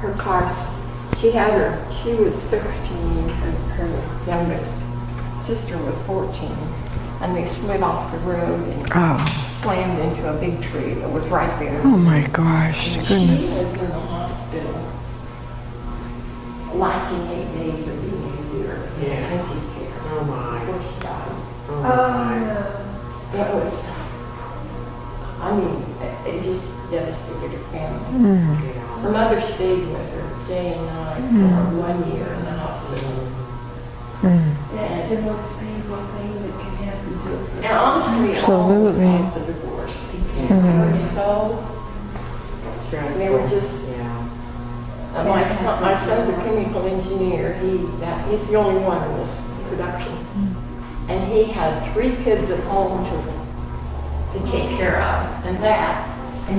her class, she was 16 and her youngest sister was 14. And they slid off the road and slammed into a big tree that was right there. Oh my gosh, and goodness. She was in the hospital, lacking 8 days of being in intensive care. Oh my. Before she died. Oh my. It was, I mean, it just devastated her family. Yeah. Her mother stayed with her day and night for 1 year in the hospital. That's the most painful thing that can happen to a person. And honestly, Absolutely. it almost caused a divorce because they were so, Stressful. they were just, Yeah. my son's a chemical engineer. He's the only one in this production. And he had 3 kids at home to take care of, and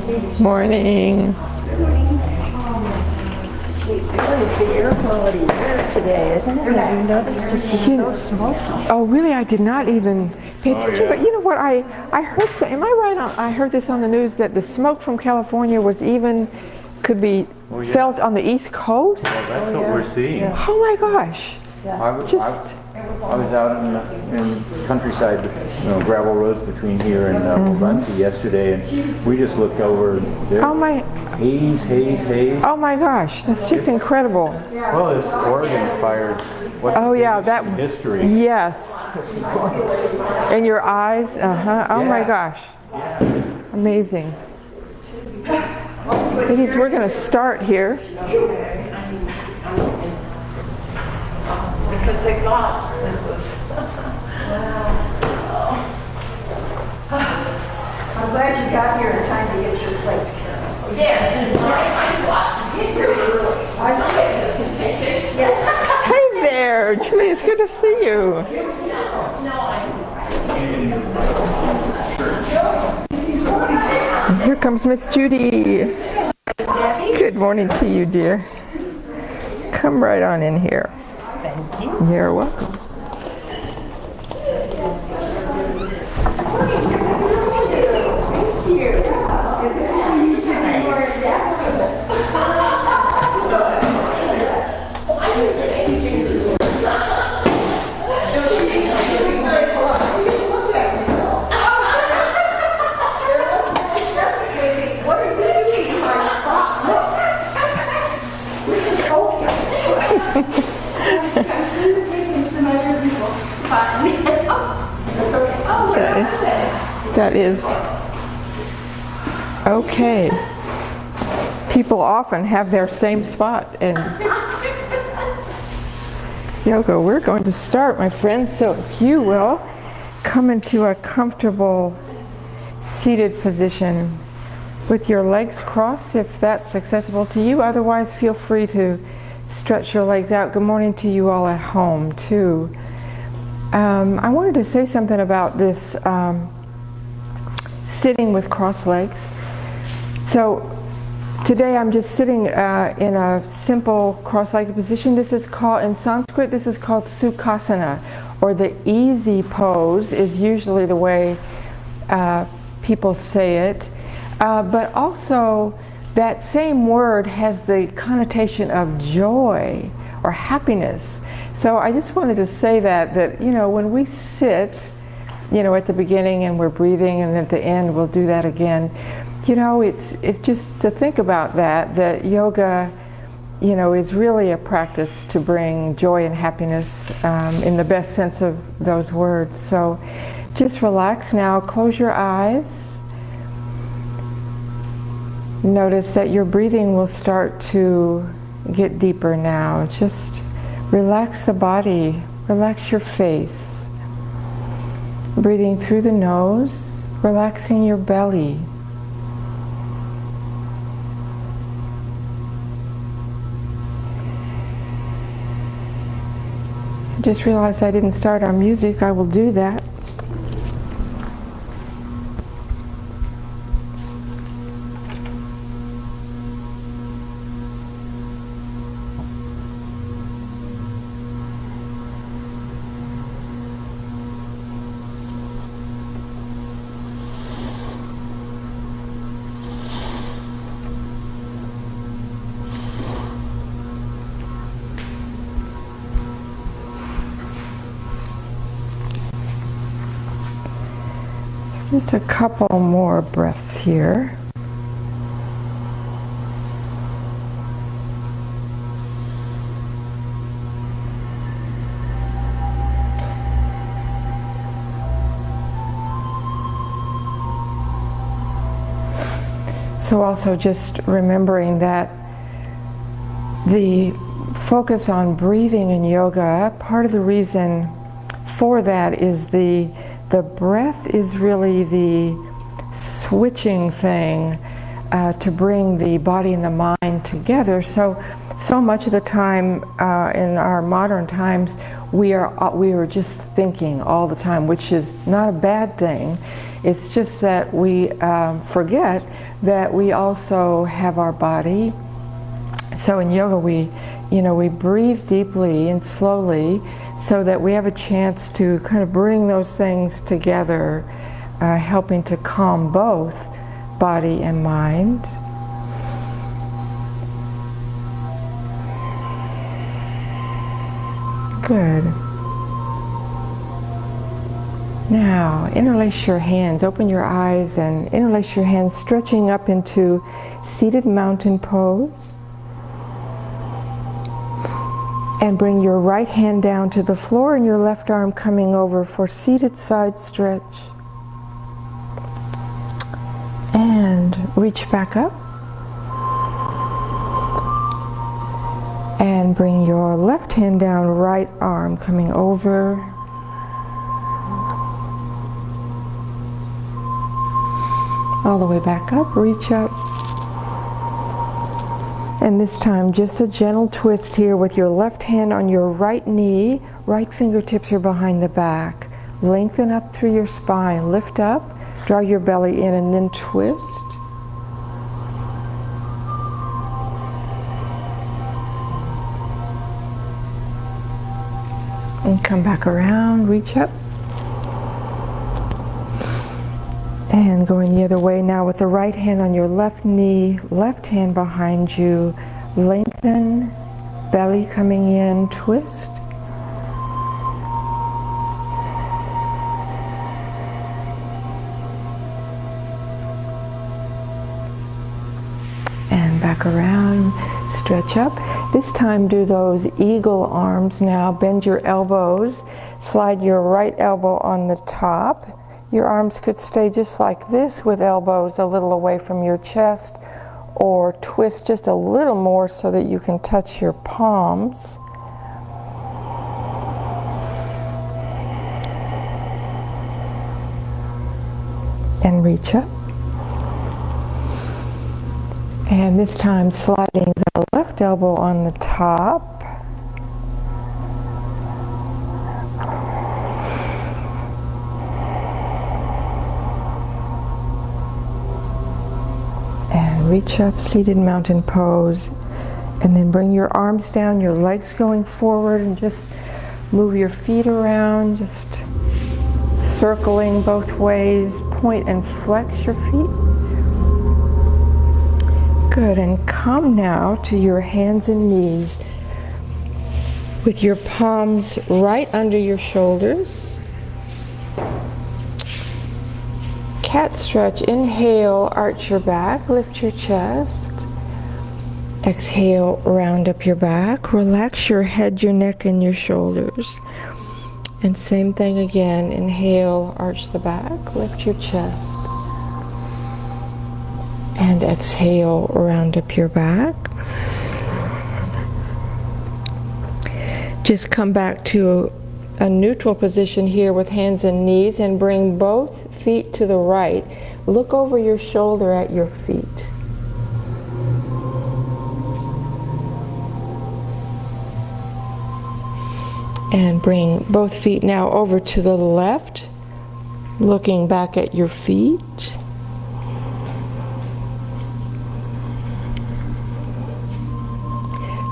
he was Morning. It's the air quality here today, isn't it? Have you noticed it's so smoky? Oh, really? I did not even pay attention. But you know what? I heard. So, am I right? I heard this on the news that the smoke from California could be felt on the East Coast. Well, that's what we're seeing. Oh my gosh! I was out in the countryside, gravel roads between here and Valencia yesterday, and we just looked over. There, Oh my! haze. Oh my gosh! That's just incredible. Well, this Oregon fires. What Oh yeah, that history. Yes. And your eyes. Oh my gosh! Amazing. Ladies, we're going to start here. because they thought it was. I'm glad you got here in time to get your plates, Carol. Yes, I'm glad. Get here early. Somebody doesn't take it. Yes. Hey there, Julie. It's good to see you. Here comes Miss Judy. Good morning to you, dear. Come right on in here. Thank you. You're welcome. What are you doing in my spot? Look. This is okay. That's okay. That is okay. People often have their same spot. And yoga, we're going to start, my friends. So if you will, come into a comfortable seated position with your legs crossed if that's accessible to you. Otherwise, feel free to stretch your legs out. Good morning to you all at home, too. I wanted to say something about this sitting with crossed legs. So today I'm just sitting in a simple cross-legged position. This is called, in Sanskrit, this is called Sukhasana, or the easy pose is usually the way people say it. But also, that same word has the connotation of joy or happiness. So I just wanted to say that when we sit, at the beginning and we're breathing, and at the end we'll do that again. It's just to think about that yoga, is really a practice to bring joy and happiness in the best sense of those words. So just relax now, close your eyes. Notice that your breathing will start to get deeper now. Just relax the body, relax your face. Breathing through the nose, relaxing your belly. Just realized I didn't start our music. I will do that. Just a couple more breaths here. So also just remembering that the focus on breathing in yoga, part of the reason for that is the breath is really the switching thing to bring the body and the mind together. So much of the time in our modern times, we are just thinking all the time, which is not a bad thing. It's just that we forget that we also have our body. So in yoga, we breathe deeply and slowly, so that we have a chance to kind of bring those things together, helping to calm both body and mind. Good. Now, interlace your hands, open your eyes and interlace your hands, stretching up into seated mountain pose. And bring your right hand down to the floor and your left arm coming over for seated side stretch. And reach back up. And bring your left hand down, right arm coming over. All the way back up, reach up. And this time, just a gentle twist here with your left hand on your right knee, right fingertips are behind the back. Lengthen up through your spine, lift up, draw your belly in and then twist. And come back around, reach up. And going the other way now with the right hand on your left knee, left hand behind you, lengthen, belly coming in, twist. And back around, stretch up. This time do those eagle arms now, bend your elbows, slide your right elbow on the top. Your arms could stay just like this with elbows a little away from your chest, or twist just a little more so that you can touch your palms. And reach up. And this time sliding the left elbow on the top. Reach up, seated mountain pose, and then bring your arms down, your legs going forward, and just move your feet around, just circling both ways. Point and flex your feet. Good, and come now to your hands and knees with your palms right under your shoulders. Cat stretch. Inhale, arch your back, lift your chest. Exhale, round up your back. Relax your head, your neck, and your shoulders. And same thing again. Inhale, arch the back, lift your chest. And exhale, round up your back. Just come back to a neutral position here with hands and knees, and bring both feet to the right. Look over your shoulder at your feet. And bring both feet now over to the left, looking back at your feet.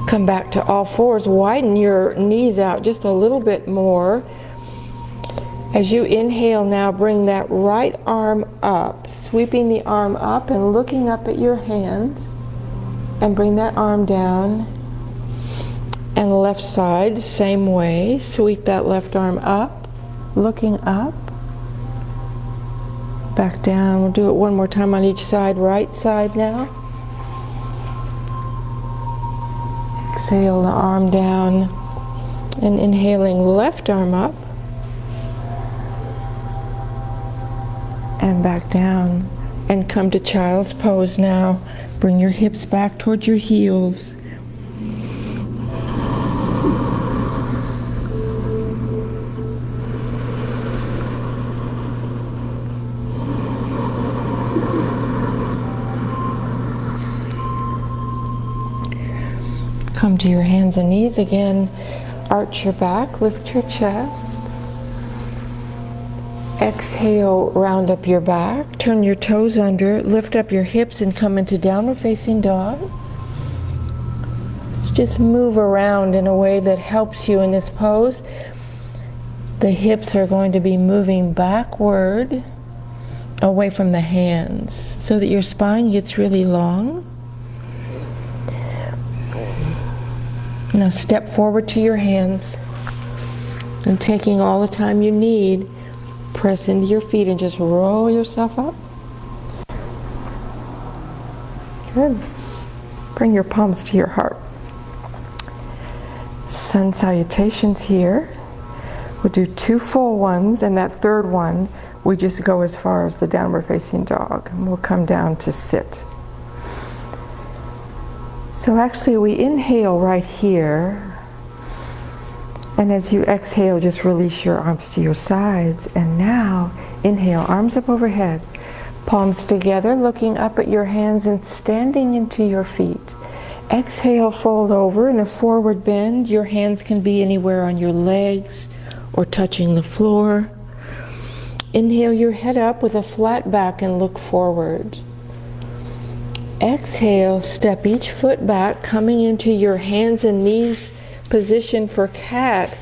Come back to all fours, widen your knees out just a little bit more. As you inhale now, bring that right arm up, sweeping the arm up and looking up at your hand, and bring that arm down. And the left side, same way, sweep that left arm up, looking up. Back down. We'll do it one more time on each side. Right side now. Exhale the arm down and inhaling left arm up and back down, and come to child's pose now. Bring your hips back towards your heels. Come to your hands and knees again. Arch your back, lift your chest. Exhale, round up your back, turn your toes under, lift up your hips and come into downward facing dog. So just move around in a way that helps you in this pose. The hips are going to be moving backward away from the hands so that your spine gets really long. Now step forward to your hands and taking all the time you need, press into your feet and just roll yourself up. Good. Bring your palms to your heart. Sun salutations here. We'll do 2 full ones, and that third one we just go as far as the downward facing dog, and we'll come down to sit. So actually we inhale right here, and as you exhale just release your arms to your sides, and now inhale, arms up overhead, palms together, looking up at your hands and standing into your feet. Exhale, fold over in a forward bend. Your hands can be anywhere on your legs or touching the floor. Inhale your head up with a flat back and look forward. Exhale, step each foot back, coming into your hands and knees position for cat.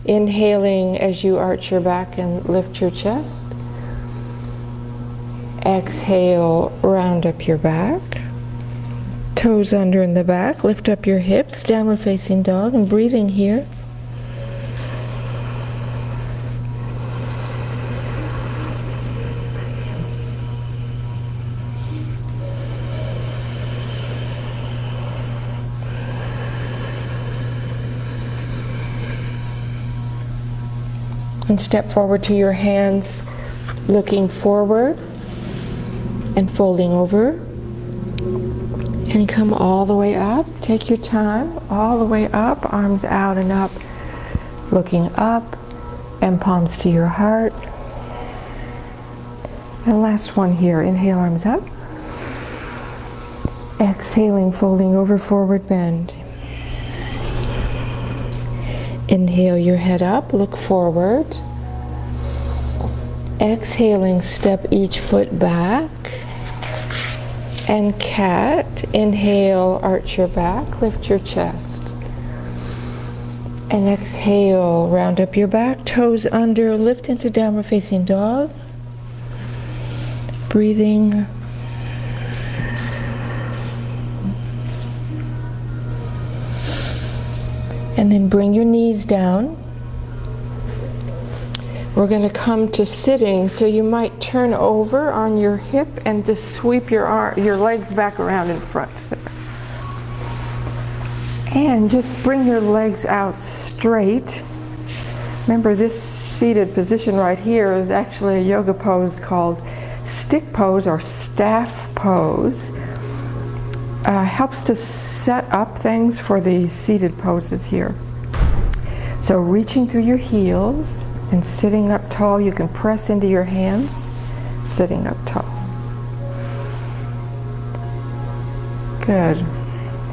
Inhaling as you arch your back and lift your chest. Exhale, round up your back. Toes under in the back, lift up your hips, downward facing dog, and breathing here. And step forward to your hands, looking forward and folding over. And come all the way up. Take your time, all the way up, arms out and up, looking up, and palms to your heart. And last one here, inhale, arms up. Exhaling, folding over, forward bend. Inhale your head up, look forward. Exhaling, step each foot back. And cat. Inhale, arch your back, lift your chest. And exhale, round up your back, toes under, lift into downward facing dog. Breathing. And then bring your knees down. We're going to come to sitting, so you might turn over on your hip and just sweep your legs back around in front there. And just bring your legs out straight. Remember, this seated position right here is actually a yoga pose called stick pose or staff pose. Helps to set up things for the seated poses here. So reaching through your heels and sitting up tall, you can press into your hands, sitting up tall. Good.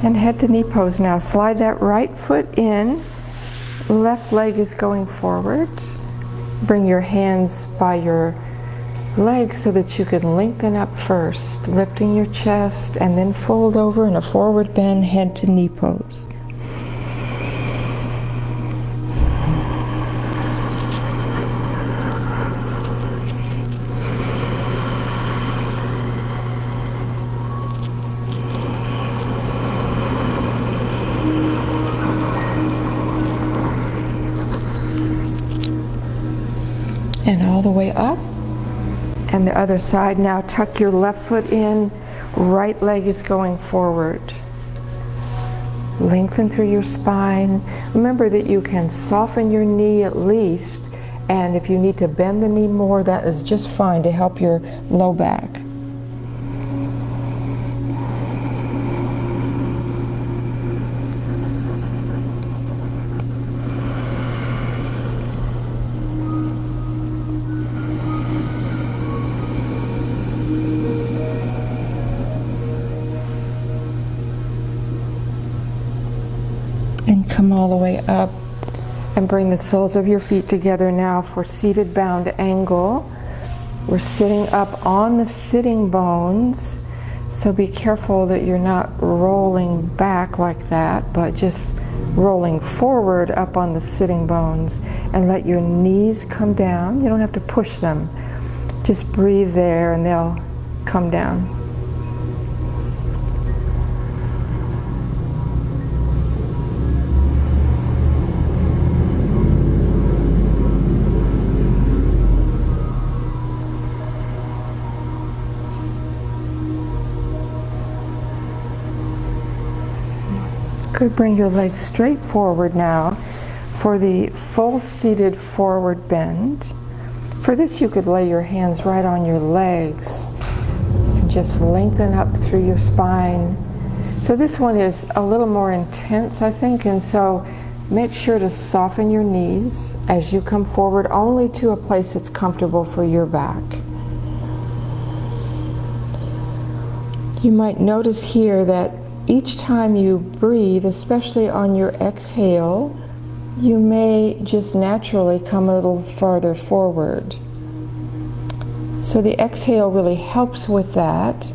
And head to knee pose now. Slide that right foot in, left leg is going forward. Bring your hands by your legs so that you can lengthen up first, lifting your chest, and then fold over in a forward bend, head to knee pose. And all the way up. And the other side. Now tuck your left foot in, right leg is going forward. Lengthen through your spine. Remember that you can soften your knee at least, and if you need to bend the knee more, that is just fine to help your low back. And come all the way up and bring the soles of your feet together now for seated bound angle. We're sitting up on the sitting bones, so be careful that you're not rolling back like that, but just rolling forward up on the sitting bones, and let your knees come down. You don't have to push them. Just breathe there and they'll come down. Good. Bring your legs straight forward now for the full seated forward bend. For this, you could lay your hands right on your legs and just lengthen up through your spine. So this one is a little more intense, I think, and so make sure to soften your knees as you come forward, only to a place that's comfortable for your back. You might notice here that each time you breathe, especially on your exhale, you may just naturally come a little farther forward. So the exhale really helps with that.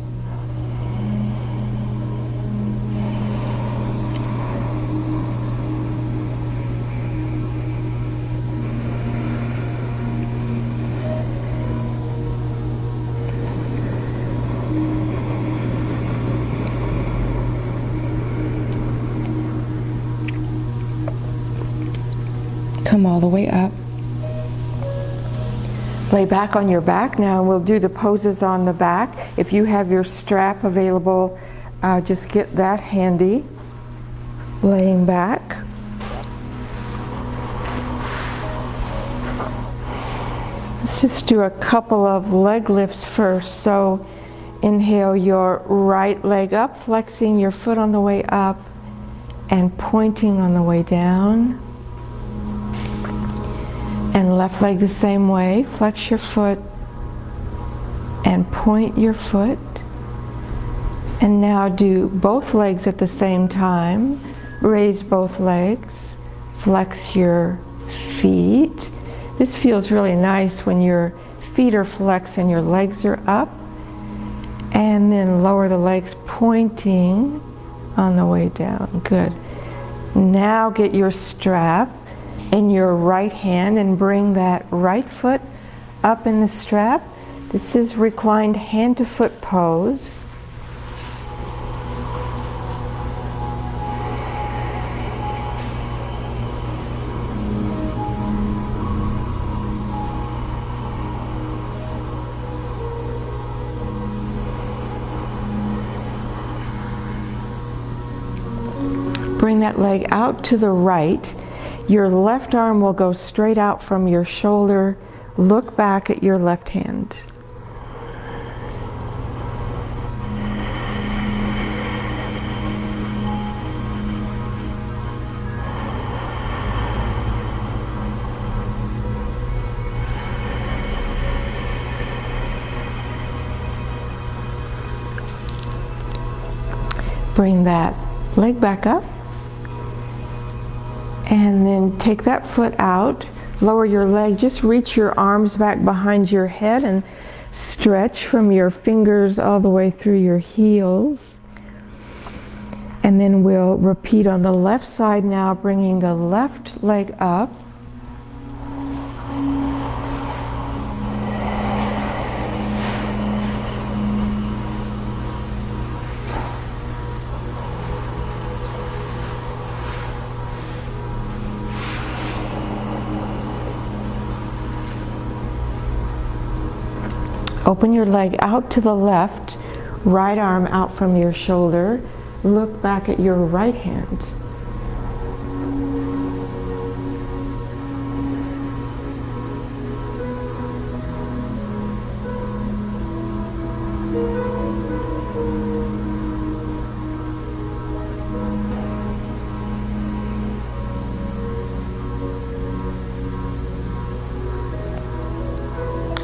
Come all the way up. Lay back on your back now, and we'll do the poses on the back. If you have your strap available, just get that handy. Laying back. Let's just do a couple of leg lifts first. So inhale your right leg up, flexing your foot on the way up and pointing on the way down. And left leg the same way. Flex your foot and point your foot. And now do both legs at the same time. Raise both legs. Flex your feet. This feels really nice when your feet are flexed and your legs are up. And then lower the legs, pointing on the way down. Good. Now get your strap in your right hand and bring that right foot up in the strap. This is reclined hand to foot pose. Bring that leg out to the right. Your left arm will go straight out from your shoulder. Look back at your left hand. Bring that leg back up. And then take that foot out, lower your leg, just reach your arms back behind your head and stretch from your fingers all the way through your heels. And then we'll repeat on the left side now, bringing the left leg up. Open your leg out to the left, right arm out from your shoulder. Look back at your right hand.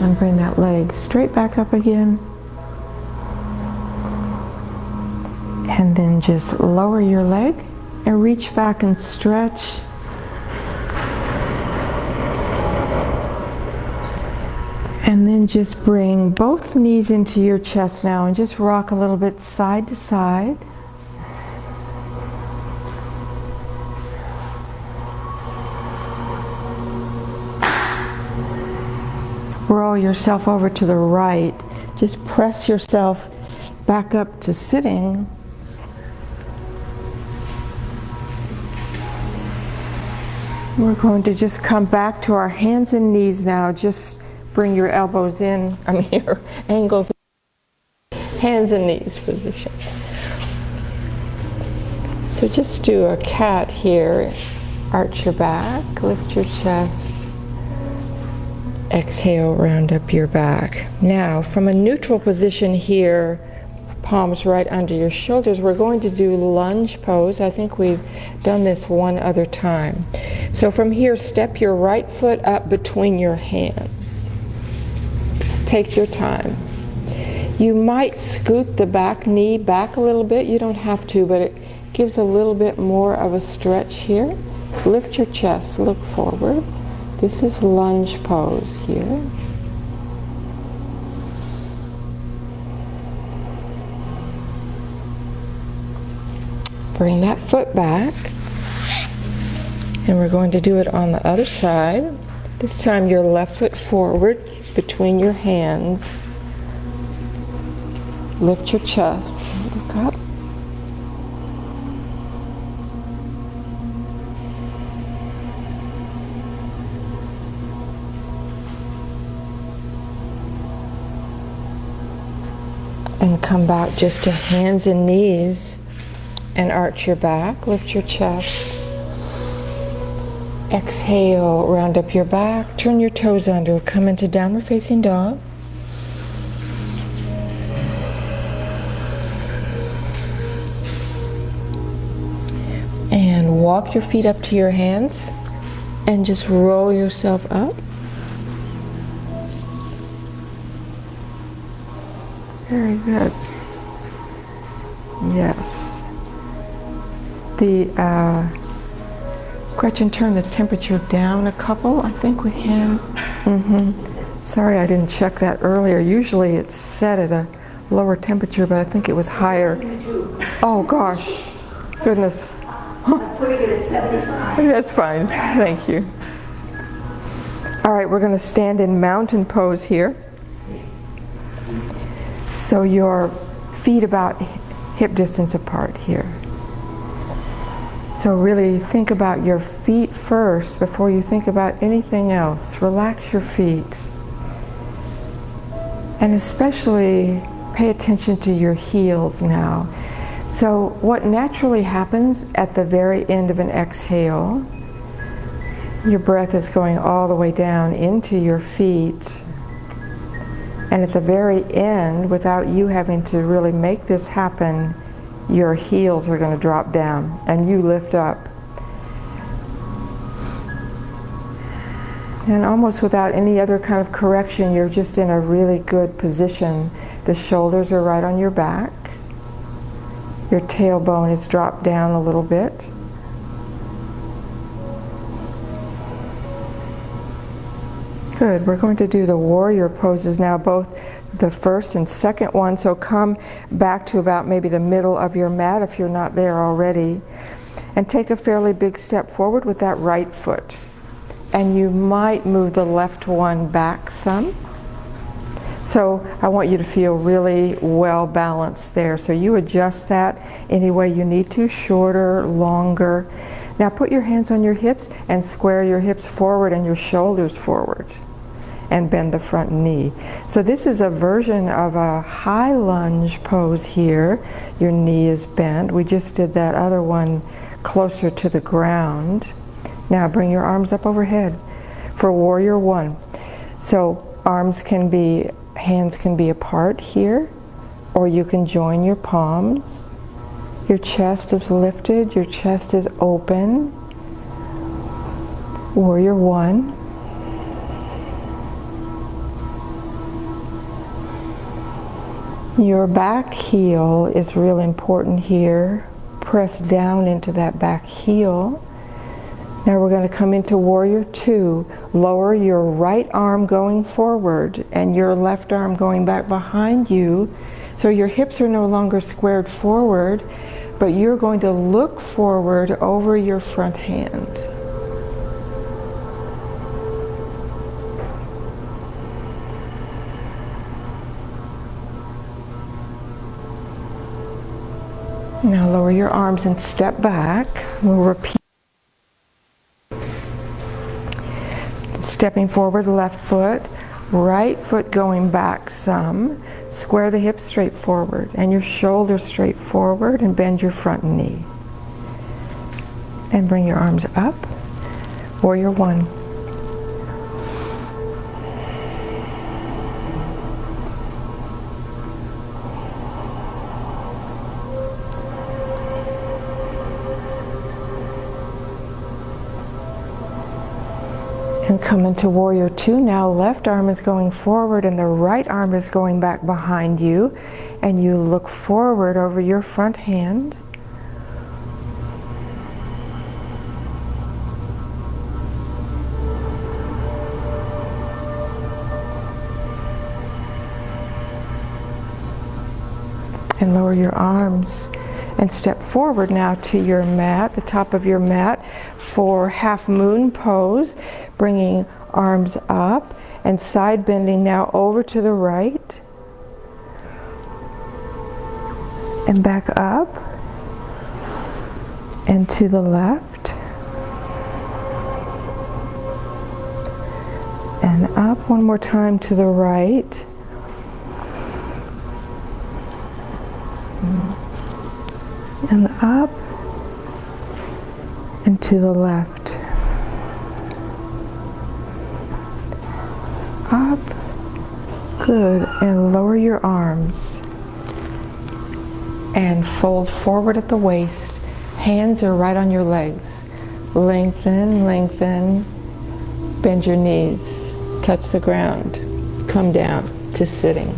And bring that leg straight back up again. And then just lower your leg and reach back and stretch. And then just bring both knees into your chest now and just rock a little bit side to side. Roll yourself over to the right. Just press yourself back up to sitting. We're going to just come back to our hands and knees now. Just bring your elbows in, your ankles, hands and knees position. So just do a cat here. Arch your back, lift your chest. Exhale, round up your back. Now, from a neutral position here, palms right under your shoulders, we're going to do lunge pose. I think we've done this one other time. So from here, step your right foot up between your hands. Just take your time. You might scoot the back knee back a little bit. You don't have to, but it gives a little bit more of a stretch here. Lift your chest, look forward. This is lunge pose here. Bring that foot back. And we're going to do it on the other side. This time your left foot forward between your hands. Lift your chest, look up. And come back just to hands and knees and arch your back, lift your chest. Exhale, round up your back, turn your toes under, come into downward facing dog. And walk your feet up to your hands and just roll yourself up. Very good. Yes. Gretchen, turn the temperature down a couple. I think we can. Sorry, I didn't check that earlier. Usually it's set at a lower temperature, but I think it was higher. Oh gosh, goodness. I'm putting it at 75. That's fine. Thank you. All right, we're going to stand in mountain pose here. So your feet about hip distance apart here. So really think about your feet first before you think about anything else. Relax your feet. And especially pay attention to your heels now. So what naturally happens at the very end of an exhale, your breath is going all the way down into your feet. And at the very end, without you having to really make this happen, your heels are going to drop down and you lift up. And almost without any other kind of correction, you're just in a really good position. The shoulders are right on your back. Your tailbone is dropped down a little bit. Good. We're going to do the warrior poses now, both the first and second one. So come back to about maybe the middle of your mat if you're not there already. And take a fairly big step forward with that right foot. And you might move the left one back some. So I want you to feel really well balanced there. So you adjust that any way you need to, shorter, longer. Now put your hands on your hips and square your hips forward and your shoulders forward. and bend the front knee. So this is a version of a high lunge pose here. Your knee is bent. We just did that other one closer to the ground. Now bring your arms up overhead for warrior one. So hands can be apart here, or you can join your palms. Your chest is lifted, your chest is open. Warrior one. Your back heel is real important here. Press down into that back heel. Now we're going to come into warrior two. Lower your right arm going forward and your left arm going back behind you. So your hips are no longer squared forward, but you're going to look forward over your front hand. Now lower your arms and step back. We'll repeat. Stepping forward, left foot, right foot going back some. Square the hips straight forward and your shoulders straight forward, and bend your front knee. And bring your arms up. Warrior one. And come into warrior two. Now left arm is going forward and the right arm is going back behind you, and you look forward over your front hand. And lower your arms and step forward now to your mat, the top of your mat, for half moon pose, bringing arms up and side bending now over to the right and back up and to the left and up one more time to the right. And up and to the left. Up. Good. And lower your arms. And fold forward at the waist. Hands are right on your legs. Lengthen, lengthen. Bend your knees. Touch the ground. Come down to sitting.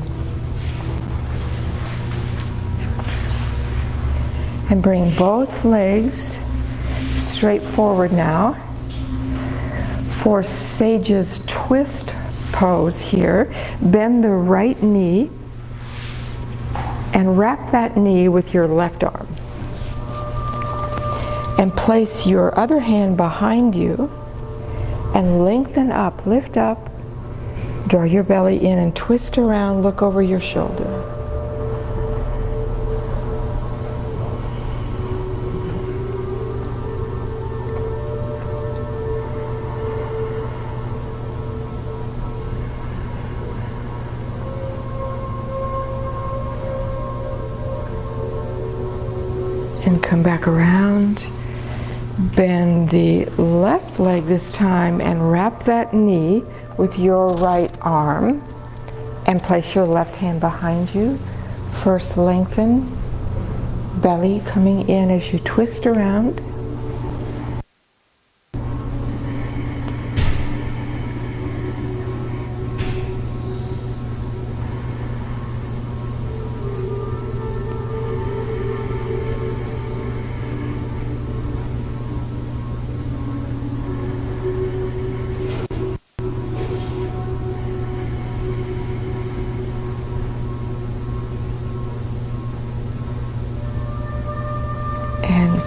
And bring both legs straight forward now for Sage's twist pose here. Bend the right knee and wrap that knee with your left arm. And place your other hand behind you and lengthen up, lift up, draw your belly in and twist around, look over your shoulder. And come back around, bend the left leg this time and wrap that knee with your right arm and place your left hand behind you. First lengthen, belly coming in as you twist around.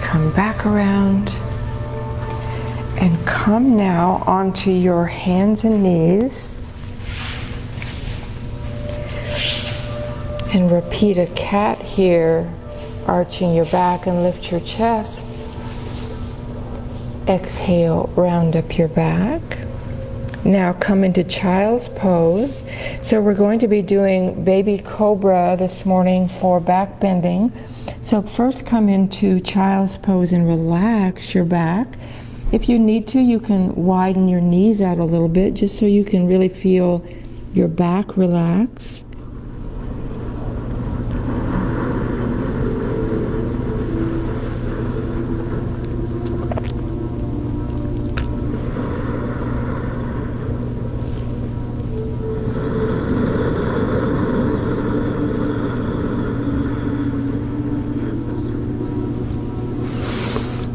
Come back around and come now onto your hands and knees and repeat a cat here, arching your back and lift your chest. Exhale, round up your back. Now come into child's pose. So we're going to be doing baby cobra this morning for back bending. So first come into child's pose and relax your back. If you need to, you can widen your knees out a little bit just so you can really feel your back relax.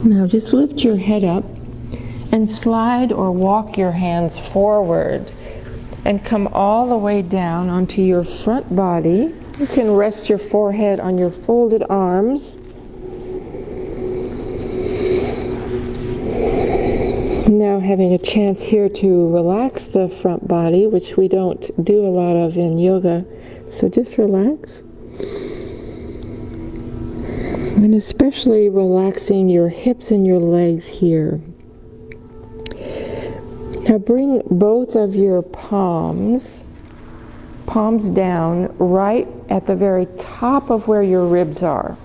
Now just lift your head up and slide or walk your hands forward and come all the way down onto your front body. You can rest your forehead on your folded arms. Now having a chance here to relax the front body, which we don't do a lot of in yoga, so just relax. And especially relaxing your hips and your legs here. Now bring both of your palms down right at the very top of where your ribs are.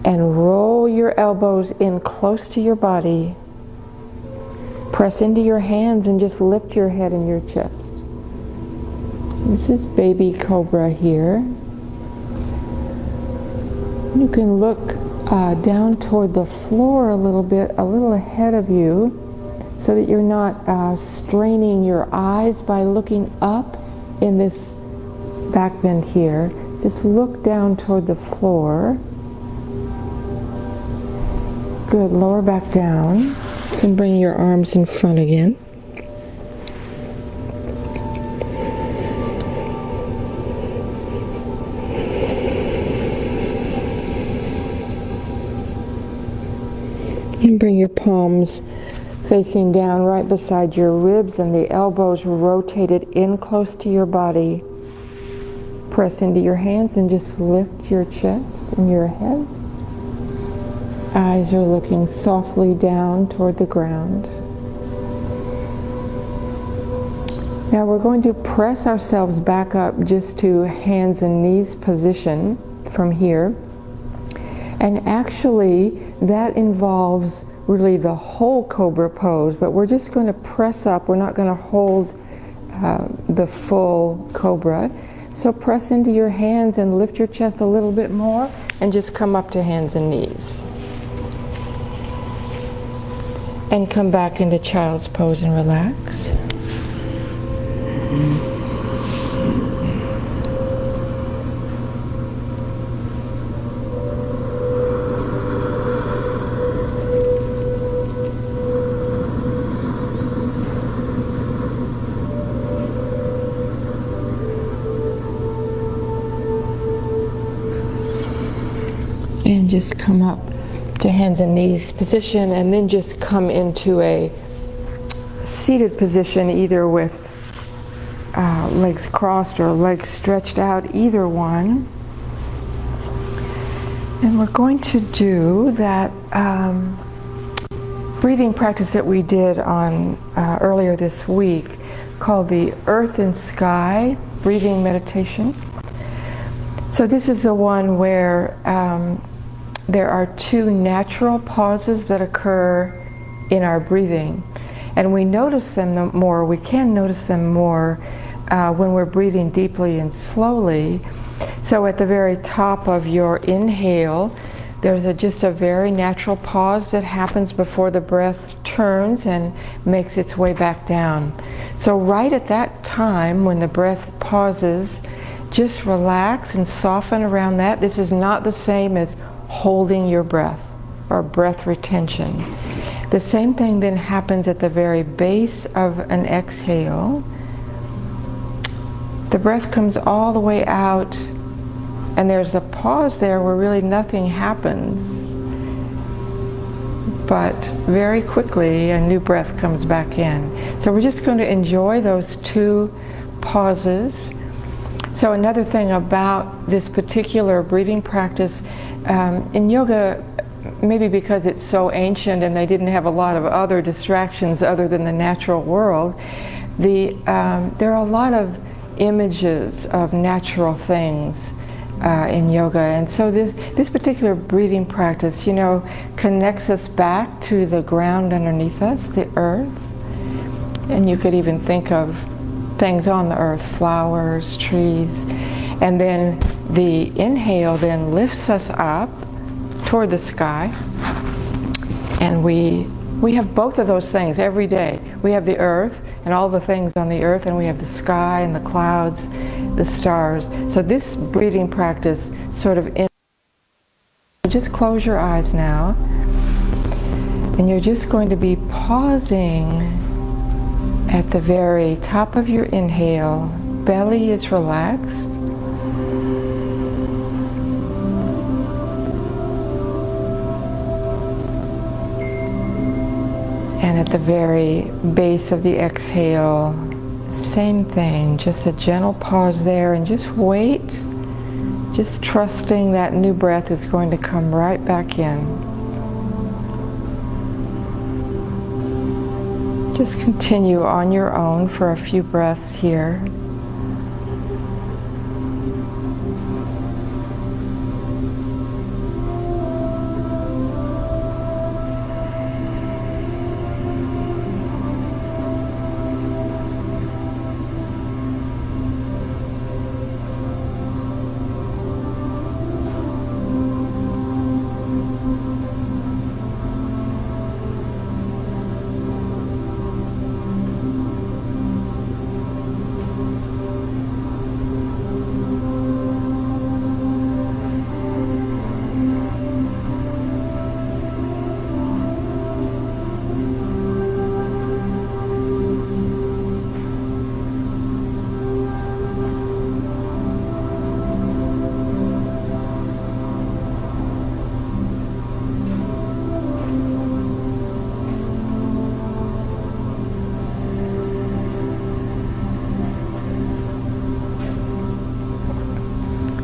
And roll your elbows in close to your body. Press into your hands and just lift your head and your chest. This is baby cobra here. You can look down toward the floor a little bit, a little ahead of you, so that you're not straining your eyes by looking up in this back bend here. Just look down toward the floor. Good, lower back down. You can bring your arms in front again. And bring your palms facing down right beside your ribs and the elbows rotated in close to your body. Press into your hands and just lift your chest and your head. Eyes are looking softly down toward the ground. Now we're going to press ourselves back up just to hands and knees position from here. And actually, that involves really the whole cobra pose, but we're just going to press up. We're not going to hold the full cobra. So press into your hands and lift your chest a little bit more and just come up to hands and knees. And come back into child's pose and relax. And just come up to hands and knees position, and then just come into a seated position, either with legs crossed or legs stretched out, either one. And we're going to do that breathing practice that we did on earlier this week, called the Earth and Sky breathing meditation. So this is the one where there are two natural pauses that occur in our breathing, and we notice them more. We can notice them more when we're breathing deeply and slowly. So at the very top of your inhale, there's just a very natural pause that happens before the breath turns and makes its way back down. So right at that time, when the breath pauses, just relax and soften around that. This is not the same as holding your breath or breath retention. The same thing then happens at the very base of an exhale. The breath comes all the way out, and there's a pause there where really nothing happens. But very quickly a new breath comes back in. So we're just going to enjoy those two pauses. So another thing about this particular breathing practice, in yoga, maybe because it's so ancient and they didn't have a lot of other distractions other than the natural world, there are a lot of images of natural things in yoga, and so this particular breathing practice, you know, connects us back to the ground underneath us, the earth, and you could even think of things on the earth, flowers, trees, and then the inhale then lifts us up toward the sky, and we have both of those things every day. We have the earth and all the things on the earth, and we have the sky and the clouds, the stars. So this breathing practice sort of just close your eyes now, and you're just going to be pausing at the very top of your inhale. Belly is relaxed. And at the very base of the exhale, same thing, just a gentle pause there, and just wait, just trusting that new breath is going to come right back in. Just continue on your own for a few breaths here.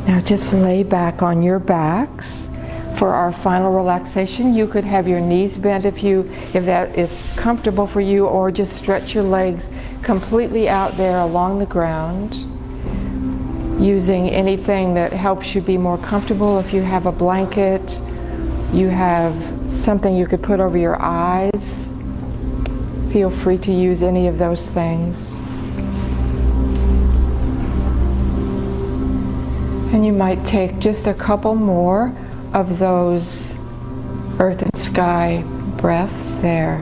Now just lay back on your backs for our final relaxation. You could have your knees bent if that is comfortable for you, or just stretch your legs completely out there along the ground, using anything that helps you be more comfortable. If you have a blanket, you have something you could put over your eyes, feel free to use any of those things. And you might take just a couple more of those earth and sky breaths there,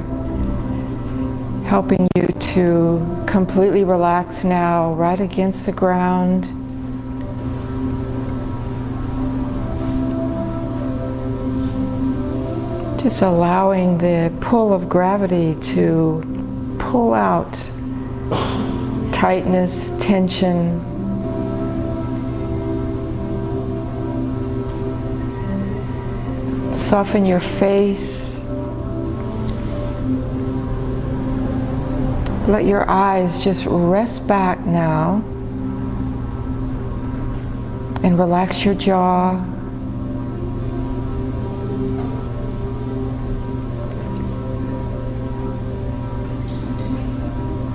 helping you to completely relax now right against the ground. Just allowing the pull of gravity to pull out tightness, tension. Soften your face. Let your eyes just rest back now and relax your jaw.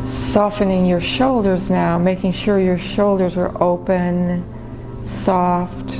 Softening your shoulders now, making sure your shoulders are open, soft.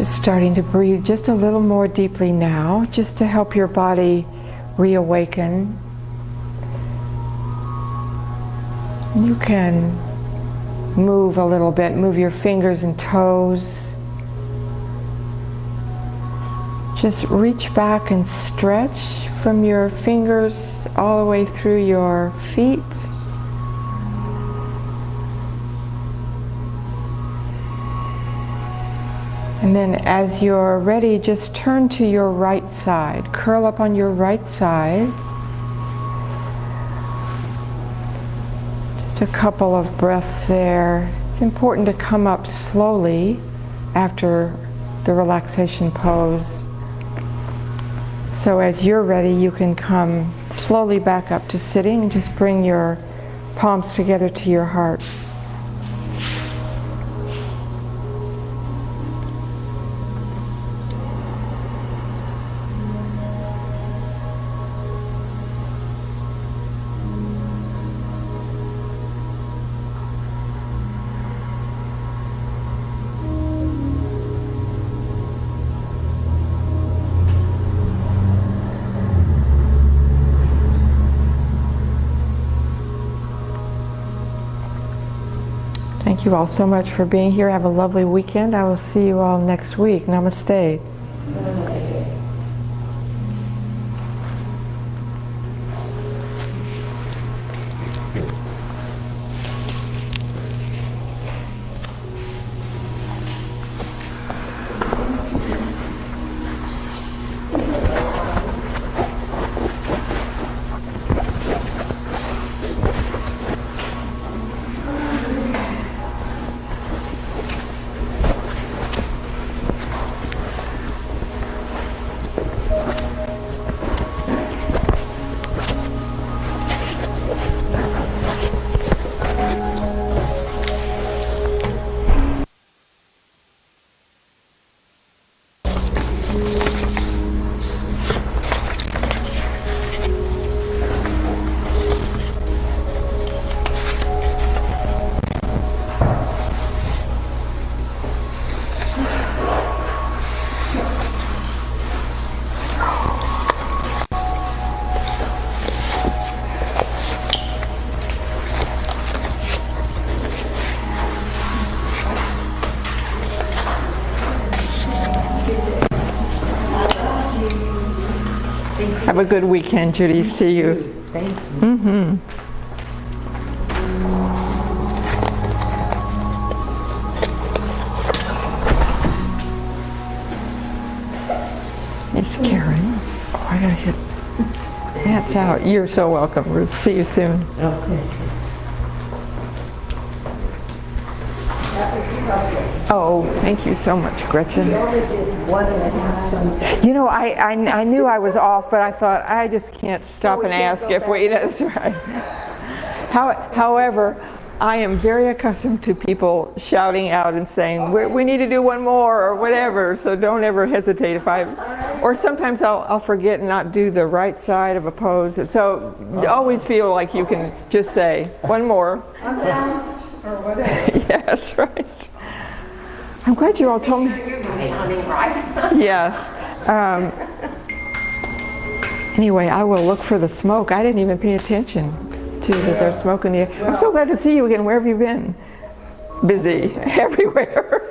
Just starting to breathe just a little more deeply now, just to help your body reawaken. You can move a little bit, move your fingers and toes. Just reach back and stretch from your fingers all the way through your feet. And then as you're ready, just turn to your right side. Curl up on your right side. Just a couple of breaths there. It's important to come up slowly after the relaxation pose. So as you're ready, you can come slowly back up to sitting and just bring your palms together to your heart. Thank you all so much for being here. Have a lovely weekend. I will see you all next week. Namaste. Have a good weekend, Judy. See you. Thank you. Miss Karen. Oh, I gotta get that's out. You're so welcome, Ruth. See you soon. Okay. Oh, thank you so much, Gretchen. We only did 1.5 sunsets. You know, I knew I was off, but I thought I just can't stop we and can't ask go if we. back. That's right. However, I am very accustomed to people shouting out and saying, we need to do one more or whatever, so don't ever hesitate if or sometimes I'll forget and not do the right side of a pose. So always feel like you can just say, one more. Unbalanced or whatever. Yes, right. I'm glad you all told me. Yes. Anyway, I will look for the smoke. I didn't even pay attention to that there's smoke in the air. I'm so glad to see you again. Where have you been? Busy. Everywhere.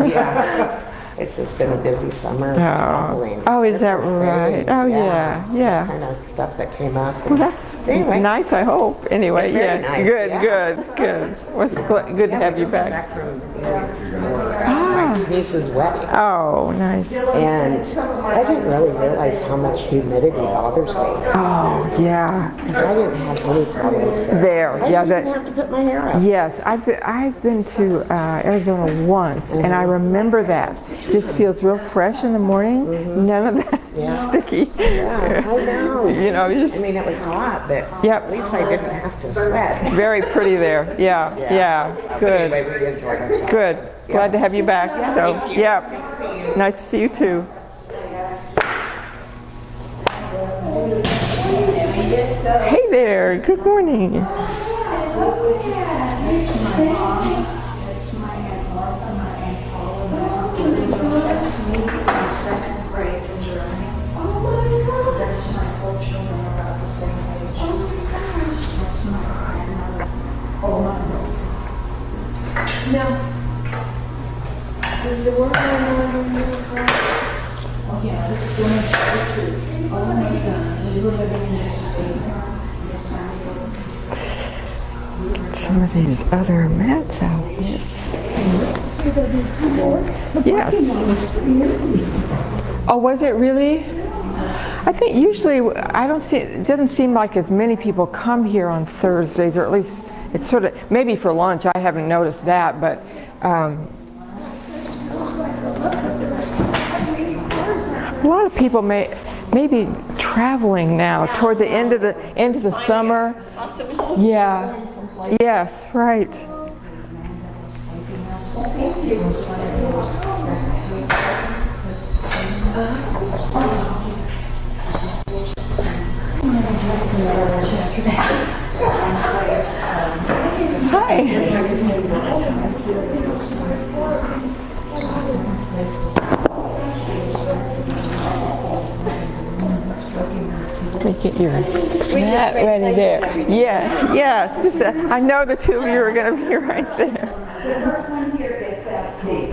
Yeah. It's just been a busy summer. Traveling. Oh, is that Different right? things, Oh, yeah. Yeah. Kind of stuff that came up. Well, that's Anyway. nice, I hope. Anyway, Very yeah. nice, Good, yeah. good. Well, good to have you back. Back from my niece's wedding. Oh, nice. And I didn't really realize how much humidity bothers me. Oh, yeah. Because I didn't have any problems there. There, I yeah. didn't even have to put my hair up. Yes, I've been to Arizona once, and I remember that. Just feels real fresh in the morning. None of that sticky. Yeah, I know. You know, you just I mean, it was hot, but Yep. at least I didn't have to sweat. very pretty there. Yeah, yeah. But Good, anyway, we enjoyed ourselves. good. Glad to have you back. So, yeah. Nice to see you too. Hey there. Good morning. Some of these other mats out here. Yes. Oh, was it really? I think usually, I don't see, it doesn't seem like as many people come here on Thursdays, or at least it's sort of, maybe for lunch, I haven't noticed that, but a lot of people may be traveling now toward the end of the summer. Yeah. Yes, right. Let me get your mat ready there. Yeah, yes. I know the two of you are going to be right there. The first one here gets that seat.